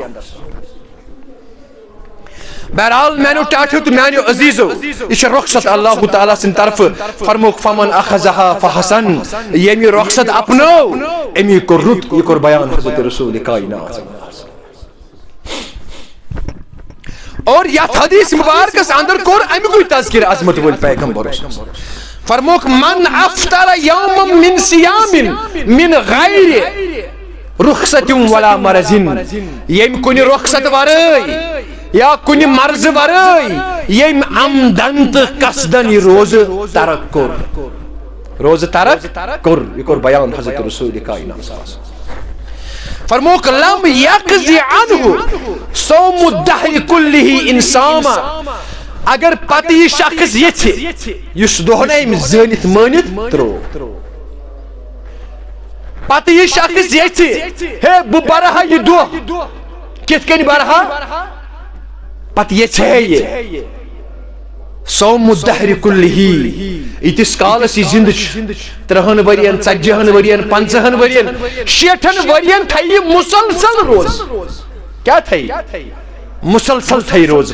بہرحال میں نے ٹاٹھو تو میں نے عزیزو اس رخصت اللہ تعالیٰ سن طرف فرموک فمن اخذها فحسن یمی رخصت اپنو امی کو رد یہ کر بیان حضرت رسول کائنات اور یا حدیث مبارک اس اندر کور امی کوئی تذکر عظمت والپیغمبر فرموک من افطر یوم من سیام من غیر رخصت ولا مرضن یم کنی رخصت ورائی یا کنی مرض ورائی یم عمدن قصدن روز ترک کر یہ کر بیان حضرت رسول کائنات فرموک لم یقضی عنہ صوم الدہر کلہ انساما اگر پتی شخص یہ اس دہنائم زنت مانت ترو پتہ یہ شخص ہے بہ برہا یہ دہ کت کن برہا پتہ یہ صوم الدہر کلہ یتس کالس یہ زند 30 ورین 40 ورین 50 ورین 60 ورین تھے مسلسل روز کیا تھے مسلسل تھے روز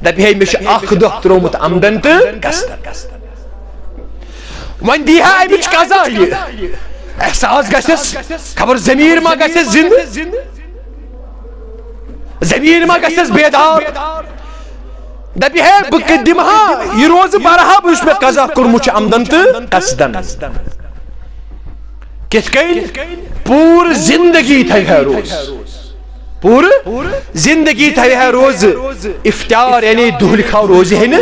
دپ ہے مش اخ دہ ترومت آمدن تو ون دی ہے امچ قضا یہ احساس گژھس خبر ضمیر ما گژھس زند ضمیر ما گژھس بیدار دپی ہے بہ دمہا یہ روز برہا بہ میں قضا کورمت آمدن تو قصدن کت کن پور زندگی تھے ہے روز پور زندگی تھے ہے روز افطار یعنی دہ لکھا روز ہے نا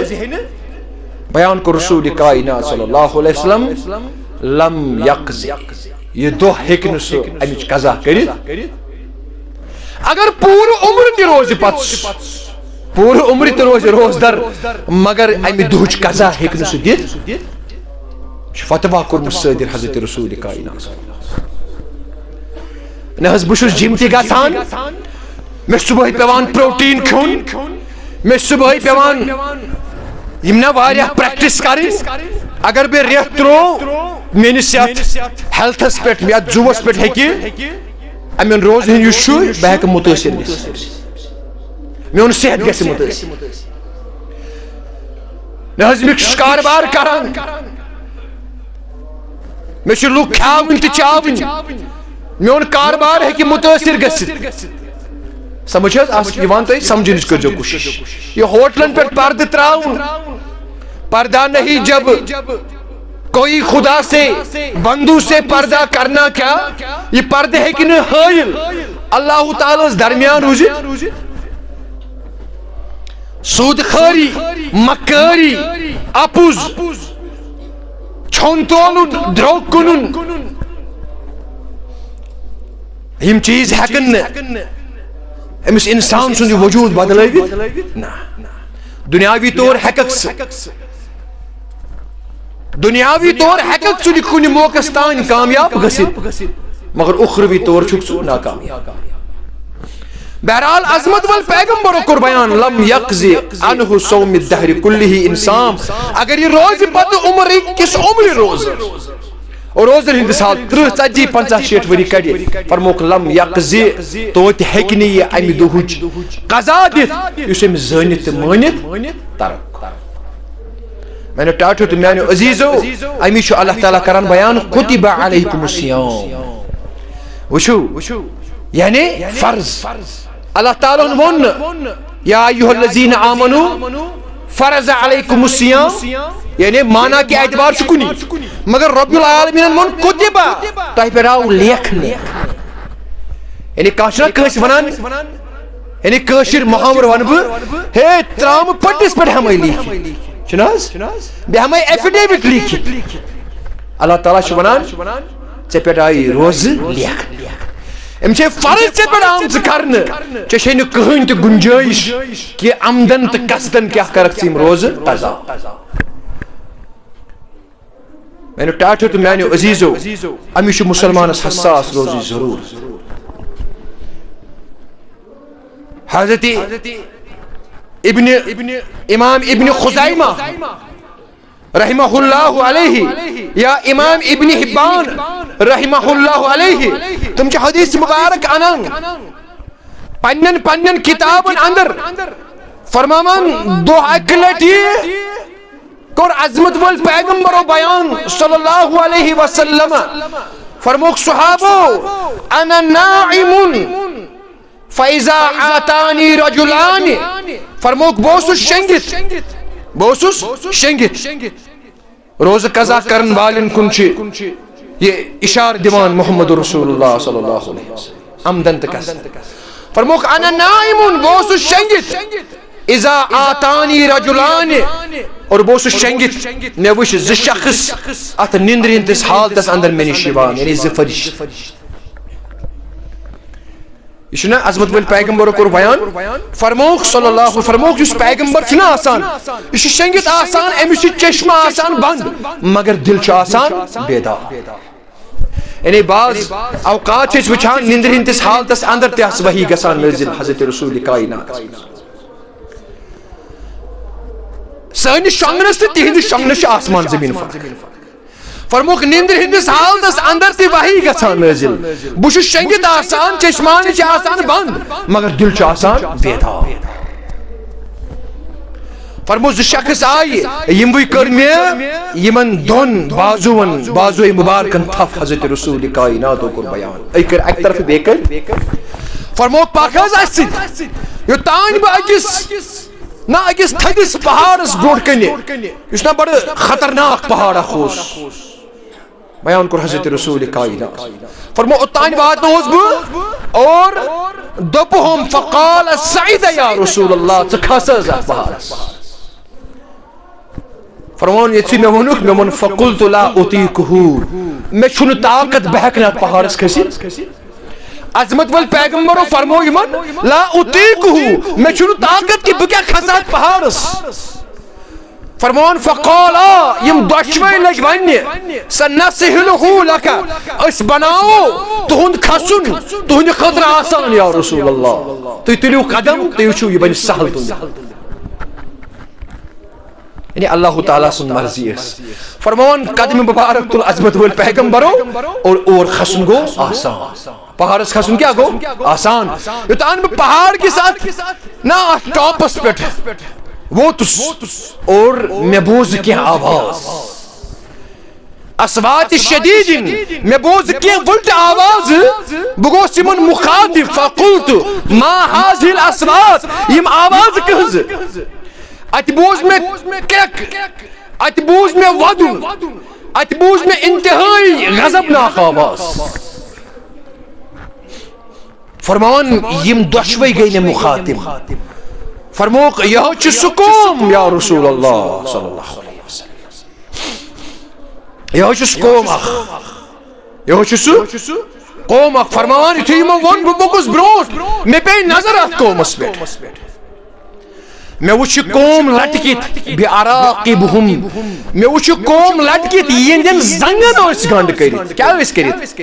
بیان کو رسول کائنات صلی اللہ علیہ وسلم لم یقضی یہ دہ ہیکن سو امچ قضا کرت اگر پور عمر تہ روز پت پور عمر تہ روز روز در مگر امہ دہچ قضا ہیکن سو دت فتوا کورمت صدر حضرت رسول کائنات نہ بس جم تہ گژھان مے صبح پیوان پروٹین کھیون مے صبح پیوان یم نا واریاہ پریکٹس کریں اگر بے ریت ترو میس ہیلتھس پہ یتھ زوس پہ ہیکہ امن روز ہند اس بہ ہیکہ متاثر میون صحت گژھِ متاثر نہ مش کاربار کران مے لوگ کھاون تہ چاون میون کاربار ہیکہ متاثر گژھِتھ سمجھ یوان تہ سمجھنٕچ کرجو کوشش یہ ہوٹلن پہ پردہ تراؤن پردہ نہیں جب کوئی خدا سے بندو سے پردہ کرنا کیا یہ پردہ ہے کہ نہ حائل اللہ تعالیٰ درمیان روزت سود خاری مکاری اپوز چھون تولن دروگ کنن ہم چیز ہیکن امس انسان سن وجود بدلائیت نا دنیاوی طور ہیکک دنیاوی طور ہیکک ثہ کن موقع تان کامیاب گژھِتھ مگر اخروی طور چھک ثہ ناکامیاب بہرحال عظمت وال پیغمبر کور بیان لم یقضی عنہ صوم الدہر کلہ انسان اگر یہ روز پتہ عمر کس عمر روز اور روزن ہند سال 30 40 50 60 وری کڑ فرموک لم یقضی توت ہیکنی یہ امہ دہچ قضا دت اس ام زانت مانت ترک میں نے ٹاٹو تو میانو عزیزو امی شو اللہ تعالیٰ کران بیان کتب علیکم الصیام وشو یعنی فرض اللہ تعالیٰ ون یا ایھا الذین آمنوا فرض علیکم الصیام یعنی مانا کے اعتبار شکنی مگر رب العالمین من کتبہ تہ پہ آو لیکھن یعنی کاشرہ کس ونان یعنی کاشر محاور ون بہ ہے ترام پٹس پہ ہمیں لیکھ چناز بہ ہمیں ایفیڈیوٹ لیکھ اللہ تعالیٰ چھ ونان ژے پہ آئی روز لیکھ ام چھ فرض ژے پہ آمژ کرنے ژے چھ نہ کہین تہ گنجائش کہ آمدن تہ قصدن کیا کرکھ ژٕ روز قضا میں نے ٹاٹو تو میانو عزیزو امی مسلمانس حساس روزی ضرور حضرت امام ابن خزیمہ رحمہ اللہ علیہ یا امام ابن حبان رحمہ اللہ علیہ تم چھ حدیث مبارک انان پنن کتابن اندر فرمامان دو اکلٹی کور عظمت وال پیغمبر بیان صلی اللہ علیہ وسلم فرموک صحابو انا نائم فاذا آتانی رجلان فرموک بوسوس شنگت روز قضا کرن والن کنچ یہ اشار دیوان محمد رسول اللہ صلی اللہ علیہ وسلم آمدن تکس فرموک انا نائم بوسوس شنگت اذا آتانی رجلان اور بوسوس شنگت مے وچ ز شخص ات نندرین تس حالتس اندر میں نشیوان یعنی ز فرشت یہ نا عظمت ول پیغمبر کور بیان فرموک صلی اللہ علیہ فرموک اس پیغمبر چھنا آسان یہ شنگت آسان امس چشمہ آسان بند مگر دل چھ آسان بیدار یعنی بعض اوقات چھ وچھان نندر ہندس حالتس اندر تہ وحی گژھان نازل حضرت رسول کائنات سٲنِس شۄنٛگنس تہٕ تِہنٛدِس شۄنٛگنس چھُ آسمان زمین فرق فرموک نندر ہندس حالتس اندر تہ وحی گژھان نازل بہ چھُس شۄنگِتھ آسان چشمان چھِ آسان بند مگر دل چھُ آسان بیدار فرمو زٕ شخص آیہِ یِموٕے کٔر مےٚ یِمن دۄن بازوے مبارکن تھپھ حضرت رسول کائناتو کوٚر بیان أکۍ کٔر اکہِ طرفہٕ بیٚیہِ کٔر فرموک پکھ حظ اسہِ سۭتۍ یوٚتانۍ بہٕ أکِس تھدِس پہاڑس برونٛٹھ کنہِ یُس نا بڑٕ خطرناک پہاڑ اکھ اوس بیان کوٚر حضرت رسول کائنات فرمو اوٚتانۍ واتنووُس بہٕ اور دوٚپہوم فقال صعد یا رسول اللہ ژٕ کھس حظ اتھ پہاڑس فرمان یتھی مےٚ ووٚنُکھ مےٚ ووٚن فقلت لا اطیقہ مےٚ چھُنہٕ طاقت بہٕ ہیٚکہٕ نہٕ اتھ پہاڑس کھٔسِتھ عظمت ول پیغمبرو فرمو یمن لا اطیقہ مےٚ چھُنہٕ طاقت کہ بہٕ کیٛاہ کھسہٕ اتھ پہاڑس فرمان فقالا یم دۄشوے لٔگۍ وننہِ سنسہلہ لک أسۍ بناوو تُہُنٛد کھسُن تُہنٛدِ خٲطرٕ آسان یا رسول اللہ تُہۍ تُلِو قدم تُہۍ وٕچھِو یہِ بنہِ سہل تُہنٛدِ یعنی اللہ تعالیٰ سن مرضی اس فرمان قدم مبارک تل عظمت ول پیغمبرو اور کھسن گو آسان پہاڑس کھسن کیا گو آسان یوتان بہ پہاڑ کے ساتھ نا ٹاپس پہ ووتس اور مے بوز کینٛہہ آواز اصوات شدید مے بوز کینٛہہ وٕلٹہ آواز بہ گوس یمن مخاطب فقلت ما هذه الاصوات یم آواز کہز ات بوز میں کرک ات بوز میں ودن ات بوز میں انتہائی غضبناک آواز فرمان یم دۄشوے گئی نے مخاطب فرموک یہ چھ سُہ قوم یا رسول اللہ صلی اللہ علیہ وسلم یہ چھ سُہ قوم اکھ یہ چھ سُہ قوم اکھ فرمان یُتھُے یمو ووٚن بہٕ پوٚکُس برونٛٹھ مےٚ پیٚیہِ نظر اتھ قومس پٮ۪ٹھ مے وچھ قوم لٹکت بعراقبہم مے وچھ قوم لٹکت یہندین زنگن اس گنڈ کرت کیا اس کرت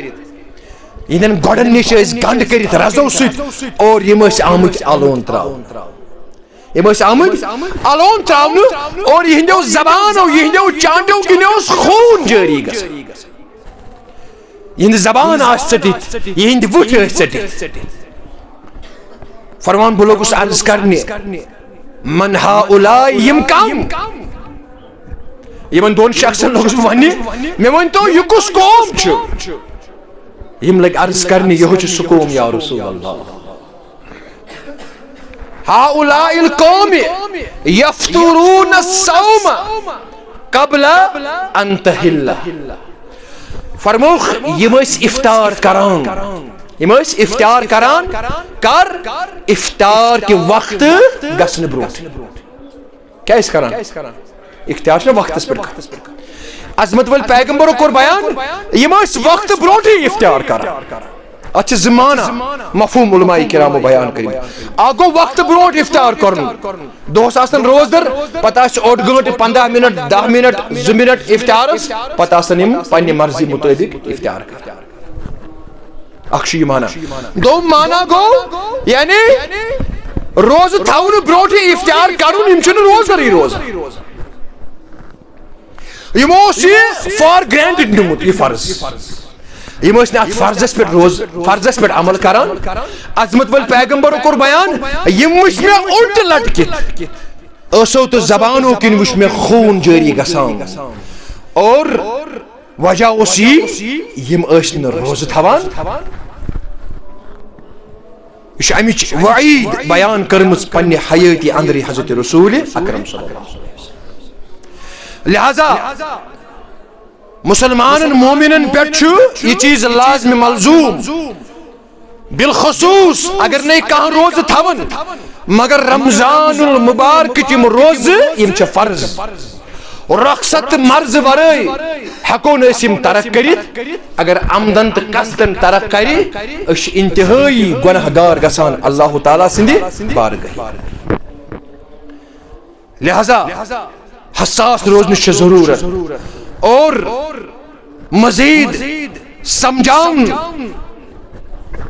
یہندین گوڑن نش اس گنڈ کرت رزو سۭتۍ اور یم اس آمٕتۍ الون تراو یم اس آمٕتۍ الون تراونہٕ اور یہندیو زبانو یہندیو چانٹو کنیو خون جاری گژھان یہند زبان آس ژٔٹِتھ یہند وٕٹھ ٲسۍ ژٔٹِتھ فرمان بہٕ لوگُس عرض کرنہِ من هؤلاء یم کم یمن دون شخصن لوگس وننہِ مےٚ ؤنۍتو یہِ کُس قوم چھُ یم لگۍ عرض کرنہِ یہو چھُ سُہ قوم یا رسول اللہ هؤلاء القوم يفطرون الصوم قبل ان تحل فرموخ یم ٲسۍ افطار کران یم ٲسۍ افطار کران کر افطار کہ وقت گژھنہٕ برونٛٹھ کیٛاہ ٲسۍ کران افطار چھُنہ وقتس پٮ۪ٹھ عظمت ول پیغمبرو کوٚر بیان یم ٲسۍ وقتہٕ برونٛٹھٕے افطار کران اتھ چھِ زٕ معنی مفہوم علماء کرامو بیان کٔرمٕتۍ اکھ گوٚو وقتہٕ برونٛٹھ افطار کرُن دۄہس آسن روزدر پتہٕ آسہِ اوٚڑ گٲنٛٹہٕ 15 منٹ 10 منٹ 2 منٹ افطارس پتہٕ آسن یم پننہِ مرضی مطٲبق افطار کران اکھ یہ مانا دوم مانا گو یعنی روز تھاونہٕ برونٛٹھٕے افطار کرُن یم چھِنہٕ روزدرٕے روزان یمو اوس یہِ فار گرانٹڈ نِمُت یہِ فرض یم ٲسۍ نہٕ اتھ فرضس پٮ۪ٹھ عمل کران عظمت ول پیغمبرو کوٚر بیان یم وٕچھ مےٚ اُلٹہٕ لٹکِتھ ٲسو تہٕ زبانو کِنۍ وٕچھ مےٚ خوٗن جٲری گژھان اور وجہ اوس یہِ یم ٲسۍ نہٕ روزٕ تھاوان یہ چھِ امِچ وعید بیان کٔرمٕژ پننہِ حیٲتی اندرٕے حضرت رسول اکرم صلی اللہ علیہ وسلم لہذا مسلمانن مومنن پٮ۪ٹھ چھُ یہ چیز لازم ملزوم بالخصوص اگر نَے کانٛہہ روزٕ تھاون مگر رمضان المبارک یم روزٕ یم چھِ فرض رخصت تہٕ مرض ورٲے ہیٚکو نہٕ أسۍ یم ترک کٔرِتھ اگر عمدن تہٕ قصدن ترک کرِ أسۍ چھِ انتہٲیی گۄناہ گار گژھان اللہ تعالیٰ سٕنٛدِ بارگاہہِ لہذا حساس روزنٕچ چھِ ضروٗرت اور مزید سمجھاؤن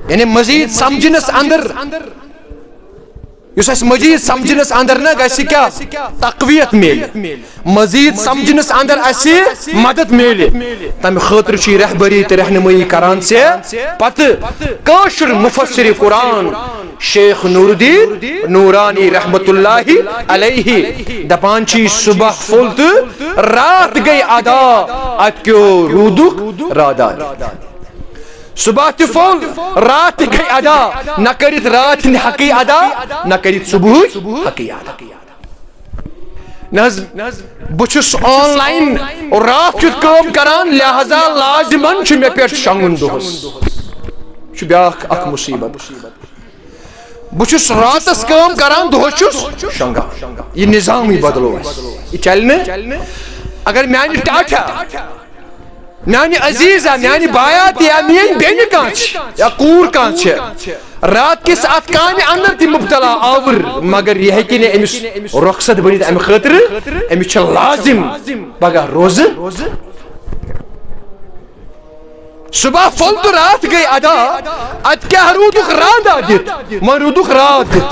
یعنی مزید سمجھنس اندر اس مزید سمجھنس اندر نا گژھِ کیا تقویت میلہِ مزید سمجھنس اندر اسی مدد میلہِ تمہ خاطر چھ رہبری تہ رہنمائی کران سے پتہ کاشر مفسر قرآن شیخ نور الدین نورانی رحمت اللہ علیہ دپان چھ صبح فل تہ رات گئی ادا ات کیو رودک رادا صبح تہ فل رات گئی ادا نہ کرت رات حقی ادا نہ کرت صبح حقی ادا بچس آن لائن رات کیت کام کران لہذا لازمن چھ مے پیٹ شنگن دہس چھ بیاکھ اخ مصیبت بچس راتس کام کران دہس چھس شنگان یہ نظام ہی بدلو یہ چلنے اگر میانہ ٹاٹھا میانہ عزیزہ میانہ بایات یا میان بین کانچ یا کور کانچ رات کس ات کامہ اندر تہ مبتلا آور مگر یہ کہ نے امس رخصت بنت ام خاطر امس چھ لازم پگہ روز صبح فل تو رات گئی ادا ات کیا رودک رات دت من رودک رات دت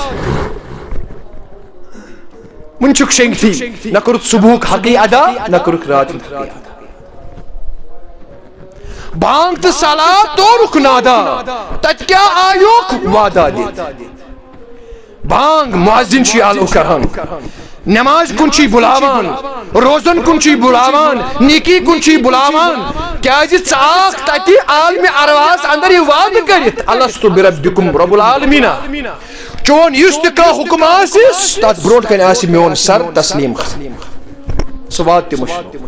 من چھک شنگتی نہ کرت صبح حقی ادا نہ کرت رات حقی ادا بانگ تو صلاة تو رکنادا تت کیا آیوک وعدہ دیت بانگ معزن چی آلو کران نماز کن چی بلاوان روزن کن چی بلاوان نیکی کن چی بلاوان کیا جی چاک تتی عالم ارواز اندر یہ وعد کرت الستو بربکم رب العالمین چون یست کا حکم آسیس تات بروٹ کن آسی میون سر تسلیم سواد تی مشروع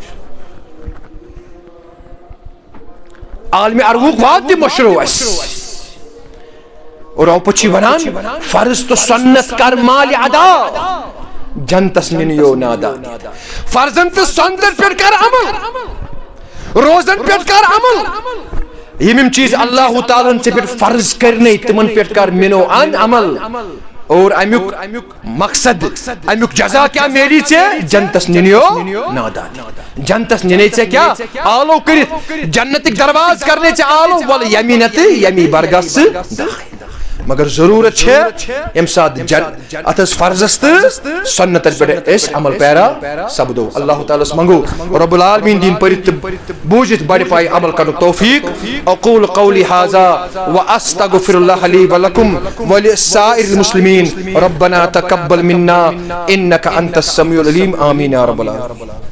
عالم اروق واد تی مشروع اس اور پچھی ونان فرض تو سنت کر مال ادا جنتس ننیو نادا فرضن تو سنت پر کر عمل روزن پر کر عمل یہ چیز اللہ تعالیٰ سے پھر فرض کرنے تمن پر کر منو ان عمل اور امیک مقصد امیک جزا کیا میری سے جنتس ننیو نادا جنتس ننے سے کیا آلو کرت جنتک درواز کرنے سے آلو وال یمینت یمی برگس مگر ضرورت ہے ام ساتھ اتس فرضست سنت پر اس عمل پیرا سبدو اللہ تعالیٰ منگو رب العالمین دین پرت بوجت بڑ پائی عمل کرو توفیق اقول قولی ھذا واستغفر اللہ لی ولکم ولسائر المسلمین ربنا تقبل منا انک انت السمیع العلیم آمین یا رب العالمین.